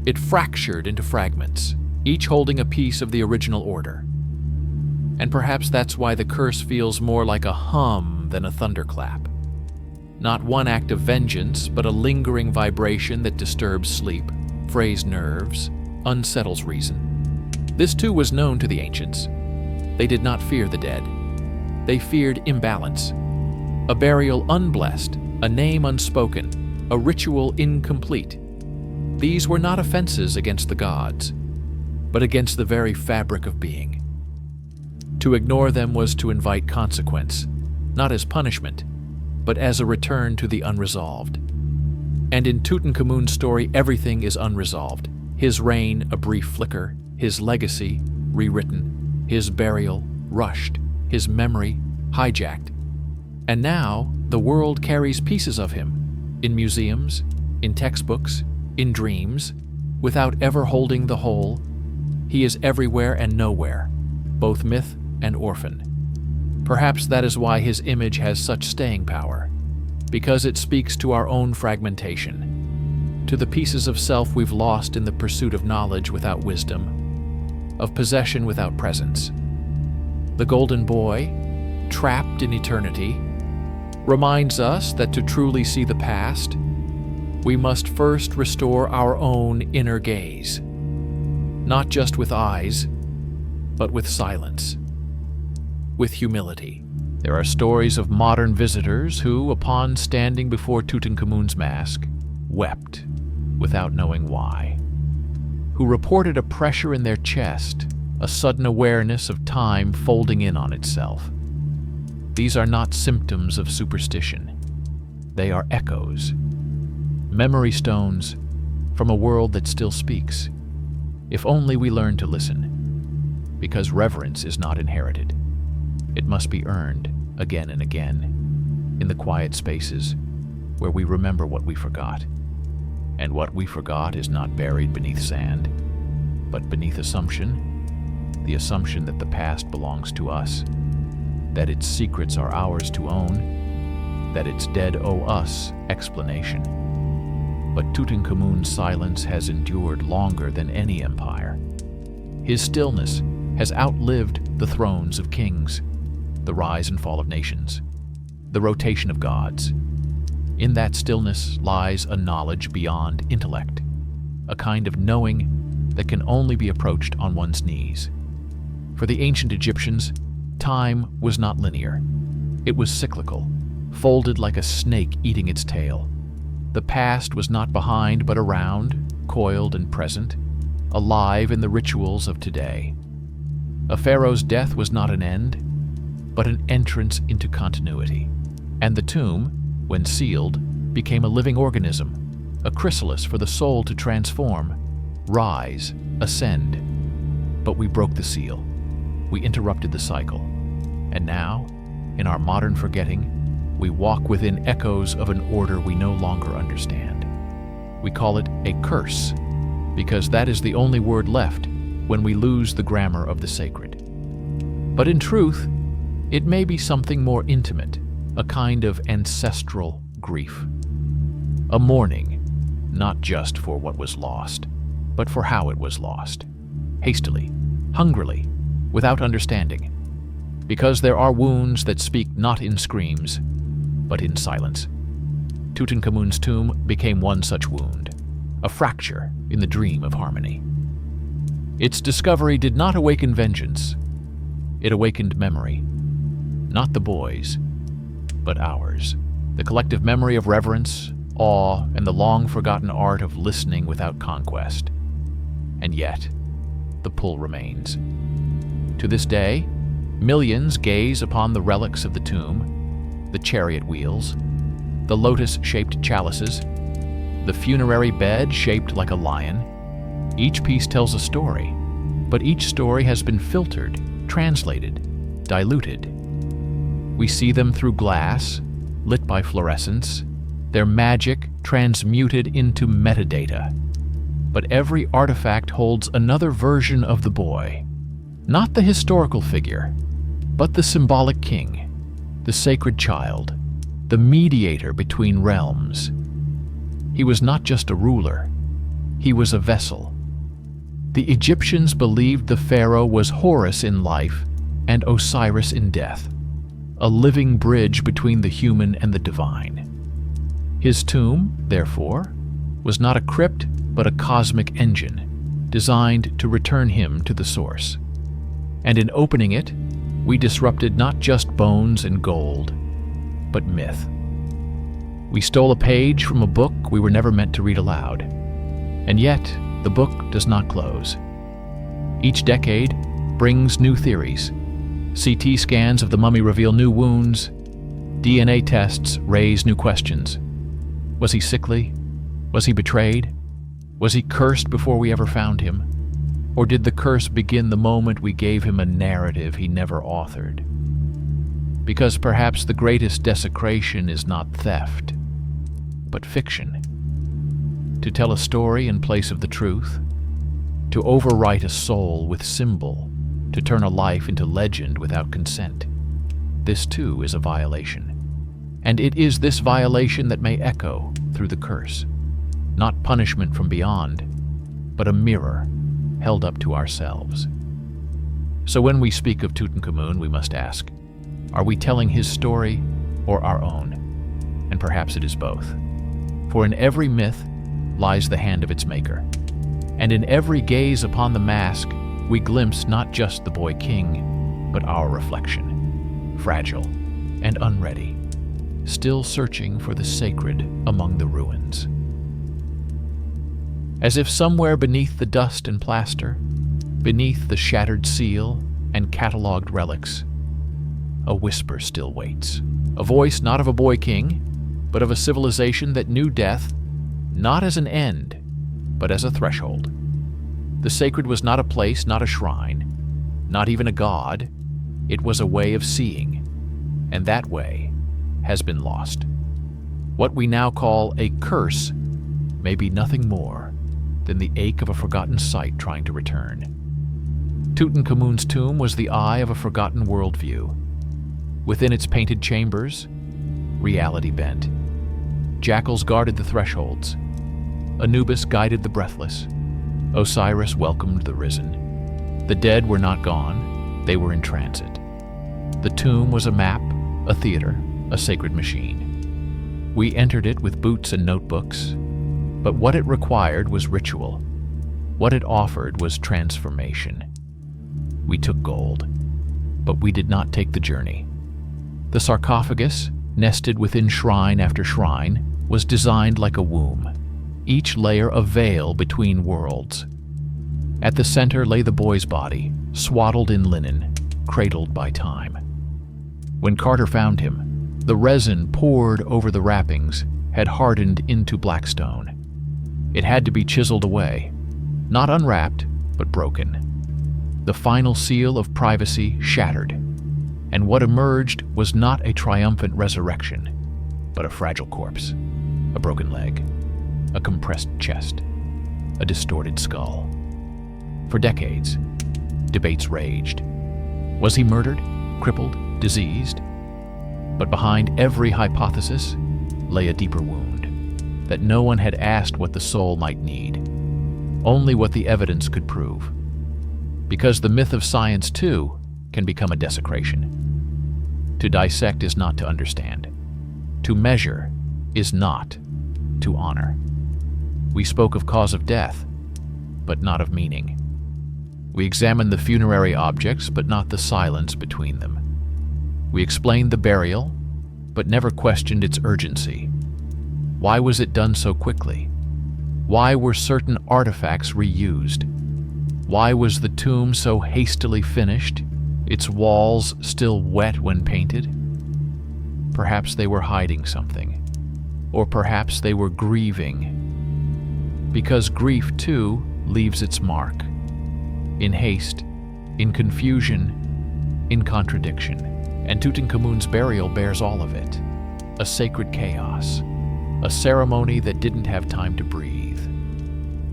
It fractured into fragments, each holding a piece of the original order. And perhaps that's why the curse feels more like a hum than a thunderclap. Not one act of vengeance, but a lingering vibration that disturbs sleep, frays nerves, unsettles reason. This too was known to the ancients. They did not fear the dead. They feared imbalance. A burial unblessed, a name unspoken, a ritual incomplete. These were not offenses against the gods, but against the very fabric of being. To ignore them was to invite consequence, not as punishment, but as a return to the unresolved. And in Tutankhamun's story, everything is unresolved. His reign, a brief flicker, his legacy, rewritten, his burial, rushed, his memory, hijacked. And now, the world carries pieces of him, in museums, in textbooks, in dreams, without ever holding the whole. He is everywhere and nowhere, both myth and orphan. Perhaps that is why his image has such staying power, because it speaks to our own fragmentation, to the pieces of self we've lost in the pursuit of knowledge without wisdom, of possession without presence. The golden boy, trapped in eternity, reminds us that to truly see the past, we must first restore our own inner gaze, not just with eyes, but with silence, with humility. There are stories of modern visitors who, upon standing before Tutankhamun's mask, wept without knowing why, who reported a pressure in their chest, a sudden awareness of time folding in on itself. These are not symptoms of superstition. They are echoes, memory stones from a world that still speaks. If only we learn to listen, because reverence is not inherited. It must be earned again and again in the quiet spaces where we remember what we forgot. And what we forgot is not buried beneath sand, but beneath assumption, the assumption that the past belongs to us, that its secrets are ours to own, that its dead owe us explanation. But Tutankhamun's silence has endured longer than any empire. His stillness has outlived the thrones of kings, the rise and fall of nations, the rotation of gods. In that stillness lies a knowledge beyond intellect, a kind of knowing that can only be approached on one's knees. For the ancient Egyptians, time was not linear. It was cyclical, folded like a snake eating its tail. The past was not behind but around, coiled and present, alive in the rituals of today. A pharaoh's death was not an end, but an entrance into continuity. And the tomb, when sealed, became a living organism, a chrysalis for the soul to transform, rise, ascend. But we broke the seal. We interrupted the cycle. And now, in our modern forgetting, we walk within echoes of an order we no longer understand. We call it a curse, because that is the only word left when we lose the grammar of the sacred. But in truth, it may be something more intimate, a kind of ancestral grief. A mourning, not just for what was lost, but for how it was lost. Hastily, hungrily, without understanding. Because there are wounds that speak not in screams, but in silence. Tutankhamun's tomb became one such wound, a fracture in the dream of harmony. Its discovery did not awaken vengeance. It awakened memory. Not the boys, but ours. The collective memory of reverence, awe, and the long-forgotten art of listening without conquest. And yet, the pull remains. To this day, millions gaze upon the relics of the tomb, the chariot wheels, the lotus-shaped chalices, the funerary bed shaped like a lion. Each piece tells a story, but each story has been filtered, translated, diluted. We see them through glass, lit by fluorescence, their magic transmuted into metadata. But every artifact holds another version of the boy, not the historical figure, but the symbolic king, the sacred child, the mediator between realms. He was not just a ruler, he was a vessel. The Egyptians believed the Pharaoh was Horus in life and Osiris in death, a living bridge between the human and the divine. His tomb, therefore, was not a crypt but a cosmic engine, designed to return him to the source. And in opening it, we disrupted not just bones and gold, but myth. We stole a page from a book we were never meant to read aloud. And yet, the book does not close. Each decade brings new theories. CT scans of the mummy reveal new wounds. DNA tests raise new questions. Was he sickly? Was he betrayed? Was he cursed before we ever found him? Or did the curse begin the moment we gave him a narrative he never authored? Because perhaps the greatest desecration is not theft, but fiction. To tell a story in place of the truth, to overwrite a soul with symbol, to turn a life into legend without consent. This too is a violation. And it is this violation that may echo through the curse. Not punishment from beyond, but a mirror held up to ourselves. So when we speak of Tutankhamun, we must ask, are we telling his story or our own? And perhaps it is both. For in every myth lies the hand of its maker. And in every gaze upon the mask, we glimpse not just the boy king, but our reflection, fragile and unready, still searching for the sacred among the ruins. As if somewhere beneath the dust and plaster, beneath the shattered seal and catalogued relics, a whisper still waits. A voice not of a boy king, but of a civilization that knew death not as an end, but as a threshold. The sacred was not a place, not a shrine, not even a god. It was a way of seeing, and that way has been lost. What we now call a curse may be nothing more than the ache of a forgotten sight trying to return. Tutankhamun's tomb was the eye of a forgotten worldview. Within its painted chambers, reality bent. Jackals guarded the thresholds. Anubis guided the breathless. Osiris welcomed the risen. The dead were not gone, they were in transit. The tomb was a map, a theater, a sacred machine. We entered it with boots and notebooks, but what it required was ritual. What it offered was transformation. We took gold, but we did not take the journey. The sarcophagus, nested within shrine after shrine, was designed like a womb, each layer a veil between worlds. At the center lay the boy's body, swaddled in linen, cradled by time. When Carter found him, the resin poured over the wrappings had hardened into black stone. It had to be chiseled away, not unwrapped, but broken. The final seal of privacy shattered, and what emerged was not a triumphant resurrection, but a fragile corpse, a broken leg, a compressed chest, a distorted skull. For decades, debates raged. Was he murdered, crippled, diseased? But behind every hypothesis lay a deeper wound, that no one had asked what the soul might need, only what the evidence could prove. Because the myth of science, too, can become a desecration. To dissect is not to understand. To measure is not to honor. We spoke of cause of death, but not of meaning. We examined the funerary objects, but not the silence between them. We explained the burial, but never questioned its urgency. Why was it done so quickly? Why were certain artifacts reused? Why was the tomb so hastily finished, its walls still wet when painted? Perhaps they were hiding something, Or perhaps they were grieving. Because grief, too, leaves its mark. In haste, in confusion, in contradiction. And Tutankhamun's burial bears all of it. A sacred chaos. A ceremony that didn't have time to breathe.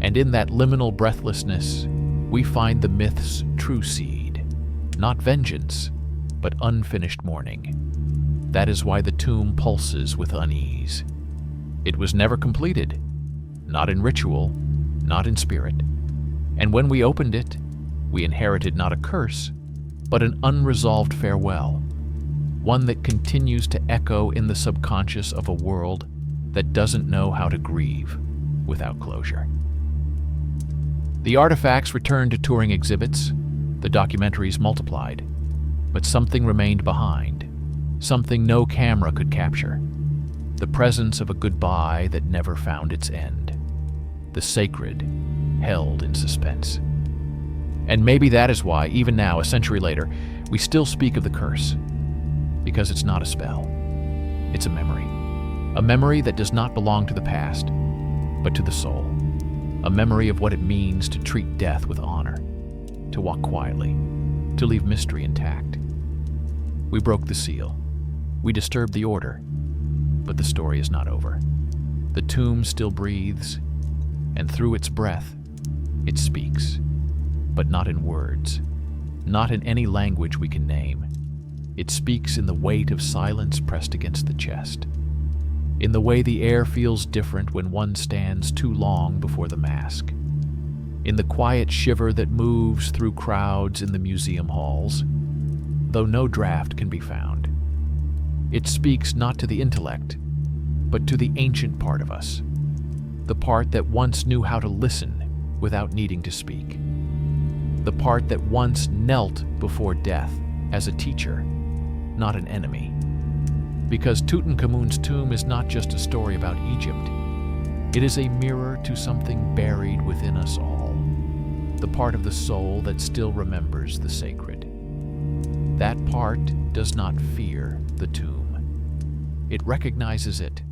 And in that liminal breathlessness, we find the myth's true seed. Not vengeance, but unfinished mourning. That is why the tomb pulses with unease. It was never completed. Not in ritual, not in spirit. And when we opened it, we inherited not a curse, but an unresolved farewell. One that continues to echo in the subconscious of a world that doesn't know how to grieve without closure. The artifacts returned to touring exhibits, the documentaries multiplied, but something remained behind, something no camera could capture. The presence of a goodbye that never found its end. The sacred, held in suspense. And maybe that is why, even now, a century later, we still speak of the curse. Because it's not a spell. It's a memory. A memory that does not belong to the past, but to the soul. A memory of what it means to treat death with honor, to walk quietly, to leave mystery intact. We broke the seal. We disturbed the order. But the story is not over. The tomb still breathes, and through its breath, it speaks. But not in words, not in any language we can name. It speaks in the weight of silence pressed against the chest. In the way the air feels different when one stands too long before the mask. In the quiet shiver that moves through crowds in the museum halls, though no draft can be found. It speaks not to the intellect, but to the ancient part of us. The part that once knew how to listen without needing to speak. The part that once knelt before death as a teacher, not an enemy. Because Tutankhamun's tomb is not just a story about Egypt. It is a mirror to something buried within us all. The part of the soul that still remembers the sacred. That part does not fear the tomb. It recognizes it.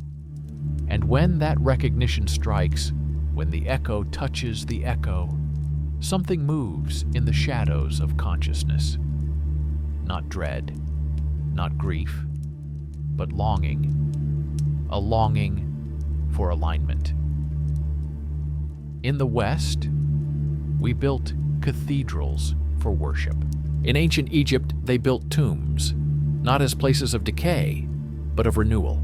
And when that recognition strikes, when the echo touches the echo, something moves in the shadows of consciousness. Not dread, not grief, but longing. A longing for alignment. In the West, we built cathedrals for worship. In ancient Egypt, they built tombs, not as places of decay, but of renewal.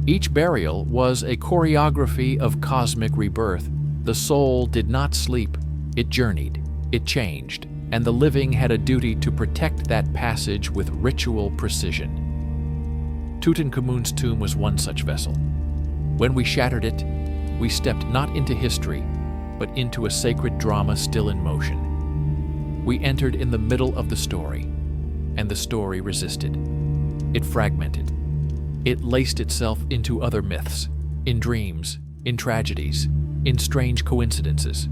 Each burial was a choreography of cosmic rebirth. The soul did not sleep, it journeyed, it changed, and the living had a duty to protect that passage with ritual precision. Tutankhamun's tomb was one such vessel. When we shattered it, we stepped not into history, but into a sacred drama still in motion. We entered in the middle of the story, and the story resisted. It fragmented. It laced itself into other myths, in dreams, in tragedies, in strange coincidences.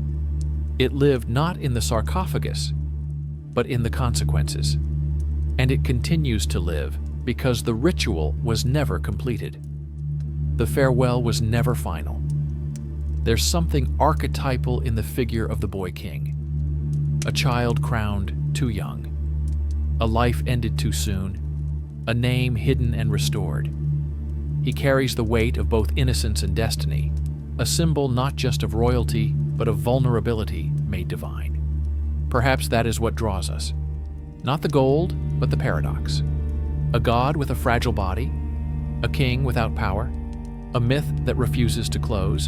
It lived not in the sarcophagus, but in the consequences. And it continues to live because the ritual was never completed. The farewell was never final. There's something archetypal in the figure of the boy king. A child crowned too young. A life ended too soon. A name hidden and restored. He carries the weight of both innocence and destiny, a symbol not just of royalty, but of vulnerability made divine. Perhaps that is what draws us. Not the gold, but the paradox. A god with a fragile body, a king without power, a myth that refuses to close,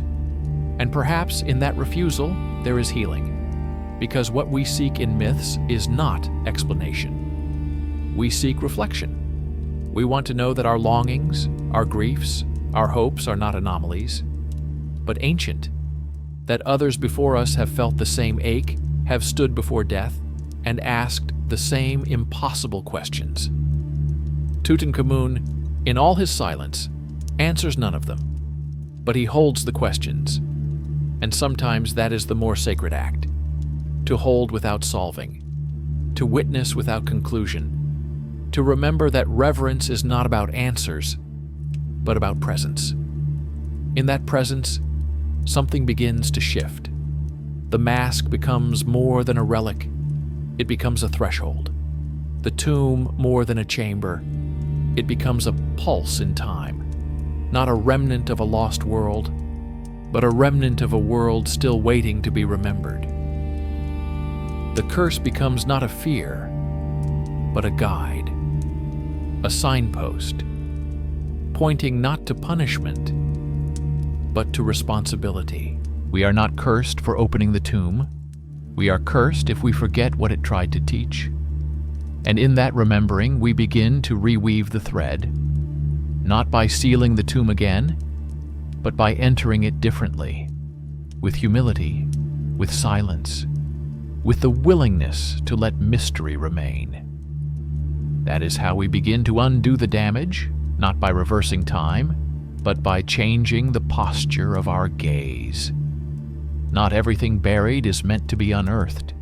and perhaps in that refusal there is healing, because what we seek in myths is not explanation. We seek reflection. We want to know that our longings, our griefs, our hopes are not anomalies, but ancient, that others before us have felt the same ache, have stood before death, and asked the same impossible questions. Tutankhamun, in all his silence, answers none of them, but he holds the questions, and sometimes that is the more sacred act, to hold without solving, to witness without conclusion, to remember that reverence is not about answers, but about presence. In that presence, something begins to shift. The mask becomes more than a relic. It becomes a threshold. The tomb more than a chamber. It becomes a pulse in time. Not a remnant of a lost world, but a remnant of a world still waiting to be remembered. The curse becomes not a fear, but a guide, a signpost, pointing not to punishment, but to responsibility. We are not cursed for opening the tomb. We are cursed if we forget what it tried to teach. And in that remembering, we begin to reweave the thread, not by sealing the tomb again, but by entering it differently, with humility, with silence, with the willingness to let mystery remain. That is how we begin to undo the damage, not by reversing time, but by changing the posture of our gaze. Not everything buried is meant to be unearthed.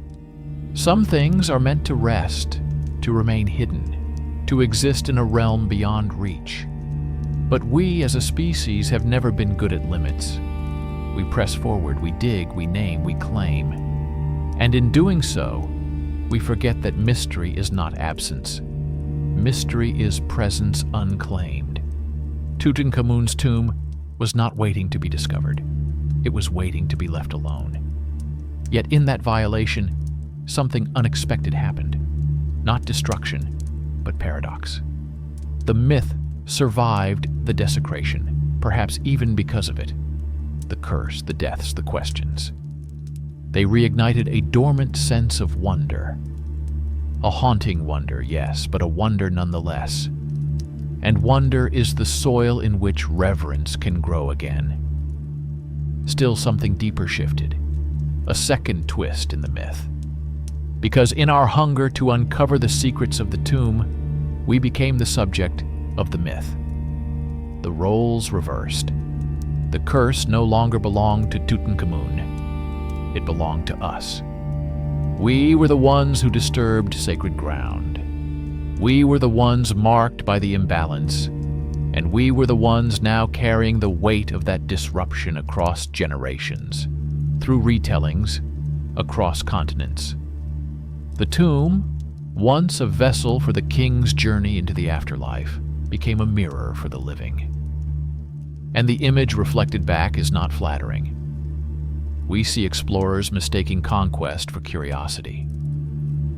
Some things are meant to rest, to remain hidden, to exist in a realm beyond reach. But we as a species have never been good at limits. We press forward, we dig, we name, we claim. And in doing so, we forget that mystery is not absence. Mystery is presence unclaimed. Tutankhamun's tomb was not waiting to be discovered. It was waiting to be left alone. Yet in that violation, something unexpected happened. Not destruction, but paradox. The myth survived the desecration, perhaps even because of it. The curse, the deaths, the questions. They reignited a dormant sense of wonder. A haunting wonder, yes, but a wonder nonetheless. And wonder is the soil in which reverence can grow again. Still something deeper shifted, a second twist in the myth. Because in our hunger to uncover the secrets of the tomb, we became the subject of the myth. The roles reversed. The curse no longer belonged to Tutankhamun. It belonged to us. We were the ones who disturbed sacred ground. We were the ones marked by the imbalance, and we were the ones now carrying the weight of that disruption across generations, through retellings, across continents. The tomb, once a vessel for the king's journey into the afterlife, became a mirror for the living. And the image reflected back is not flattering. We see explorers mistaking conquest for curiosity.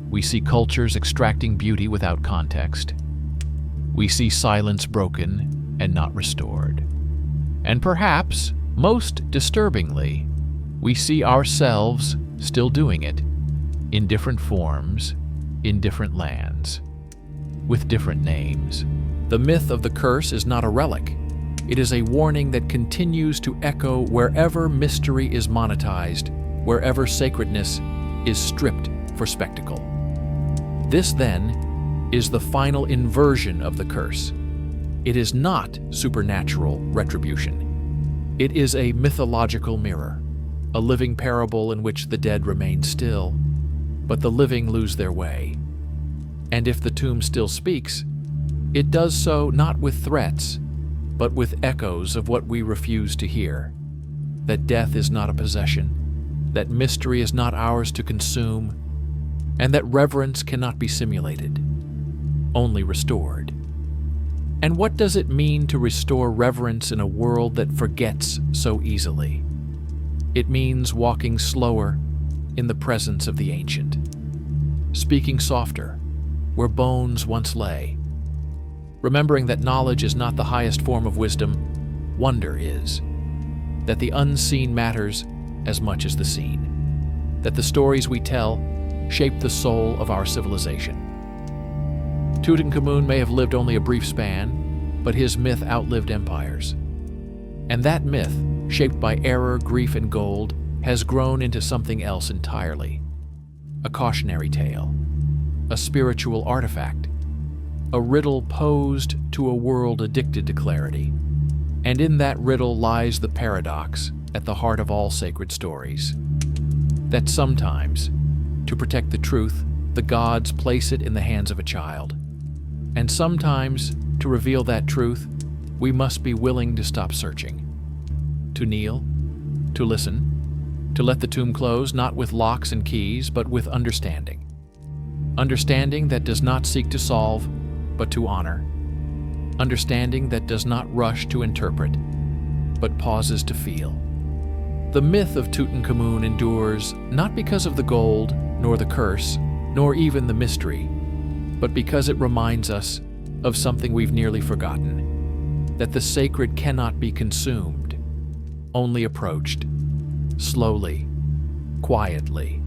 We see cultures extracting beauty without context. We see silence broken and not restored. And perhaps, most disturbingly, we see ourselves still doing it, in different forms, in different lands, with different names. The myth of the curse is not a relic. It is a warning that continues to echo wherever mystery is monetized, wherever sacredness is stripped for spectacle. This, then, is the final inversion of the curse. It is not supernatural retribution. It is a mythological mirror, a living parable in which the dead remain still, but the living lose their way. And if the tomb still speaks, it does so not with threats, but with echoes of what we refuse to hear. That death is not a possession, that mystery is not ours to consume, and that reverence cannot be simulated, only restored. And what does it mean to restore reverence in a world that forgets so easily? It means walking slower in the presence of the ancient, speaking softer where bones once lay, remembering that knowledge is not the highest form of wisdom, wonder is, that the unseen matters as much as the seen, that the stories we tell shape the soul of our civilization. Tutankhamun may have lived only a brief span, but his myth outlived empires. And that myth, shaped by error, grief, and gold, has grown into something else entirely. A cautionary tale, a spiritual artifact, a riddle posed to a world addicted to clarity. And in that riddle lies the paradox at the heart of all sacred stories. That sometimes, to protect the truth, the gods place it in the hands of a child. And sometimes, to reveal that truth, we must be willing to stop searching. to kneel, to listen, to let the tomb close not with locks and keys, but with understanding. Understanding that does not seek to solve, but to honor. Understanding that does not rush to interpret, but pauses to feel. The myth of Tutankhamun endures not because of the gold, nor the curse, nor even the mystery, but because it reminds us of something we've nearly forgotten, that the sacred cannot be consumed, only approached, slowly, quietly,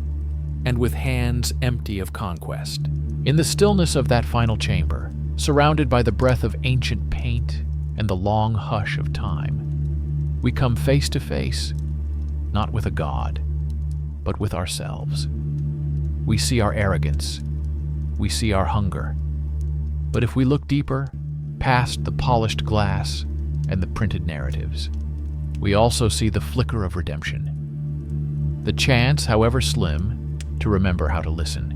and with hands empty of conquest. In the stillness of that final chamber, surrounded by the breath of ancient paint and the long hush of time, we come face to face, not with a god, but with ourselves. We see our arrogance, we see our hunger. But if we look deeper, past the polished glass and the printed narratives, we also see the flicker of redemption. The chance, however slim, to remember how to listen.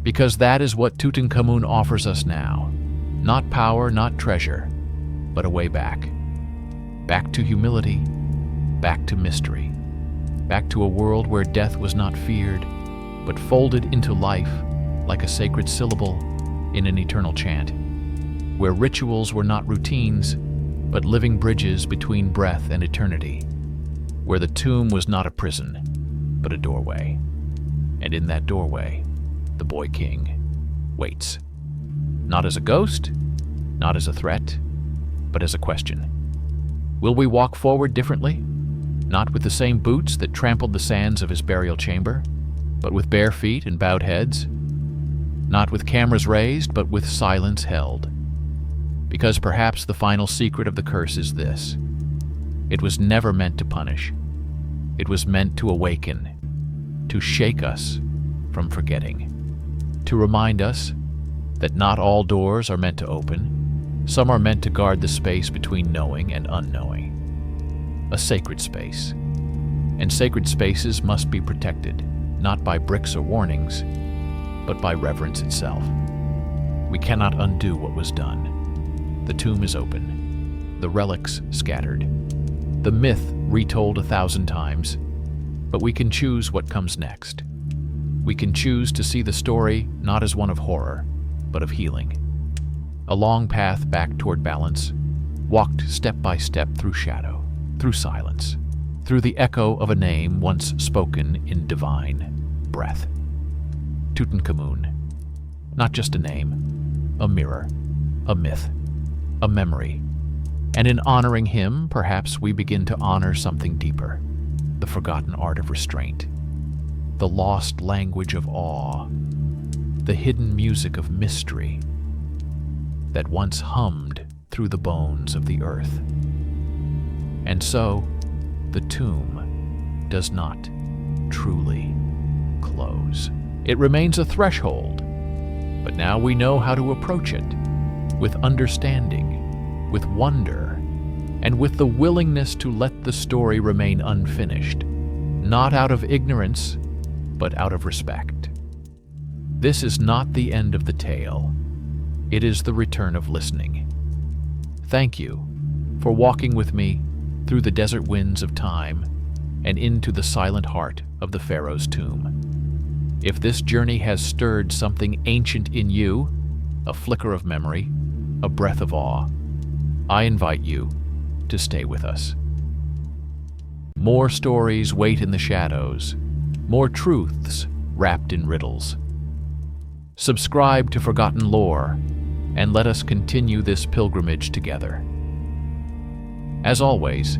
Because that is what Tutankhamun offers us now. Not power, not treasure, but a way back. Back to humility, back to mystery. Back to a world where death was not feared, but folded into life like a sacred syllable in an eternal chant. Where rituals were not routines, but living bridges between breath and eternity. Where the tomb was not a prison, but a doorway. And in that doorway, the boy king waits. Not as a ghost, not as a threat, but as a question. Will we walk forward differently? Not with the same boots that trampled the sands of his burial chamber, but with bare feet and bowed heads. Not with cameras raised, but with silence held. Because perhaps the final secret of the curse is this. It was never meant to punish. It was meant to awaken, to shake us from forgetting, to remind us that not all doors are meant to open. Some are meant to guard the space between knowing and unknowing. A sacred space. And sacred spaces must be protected, not by bricks or warnings, but by reverence itself. We cannot undo what was done. The tomb is open, the relics scattered, the myth retold 1,000 times, but we can choose what comes next. We can choose to see the story not as one of horror, but of healing. A long path back toward balance, walked step by step through shadow, through silence, through the echo of a name once spoken in divine breath. Tutankhamun, not just a name, a mirror, a myth, a memory. And in honoring him, perhaps we begin to honor something deeper, the forgotten art of restraint, the lost language of awe, the hidden music of mystery that once hummed through the bones of the earth. And so, the tomb does not truly close. It remains a threshold, but now we know how to approach it, with understanding, with wonder, and with the willingness to let the story remain unfinished, not out of ignorance, but out of respect. This is not the end of the tale. It is the return of listening. Thank you for walking with me through the desert winds of time and into the silent heart of the Pharaoh's tomb. If this journey has stirred something ancient in you, a flicker of memory, a breath of awe, I invite you to stay with us. More stories wait in the shadows, more truths wrapped in riddles. Subscribe to Forgotten Lore, and let us continue this pilgrimage together. As always,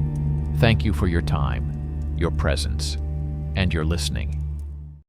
thank you for your time, your presence, and your listening.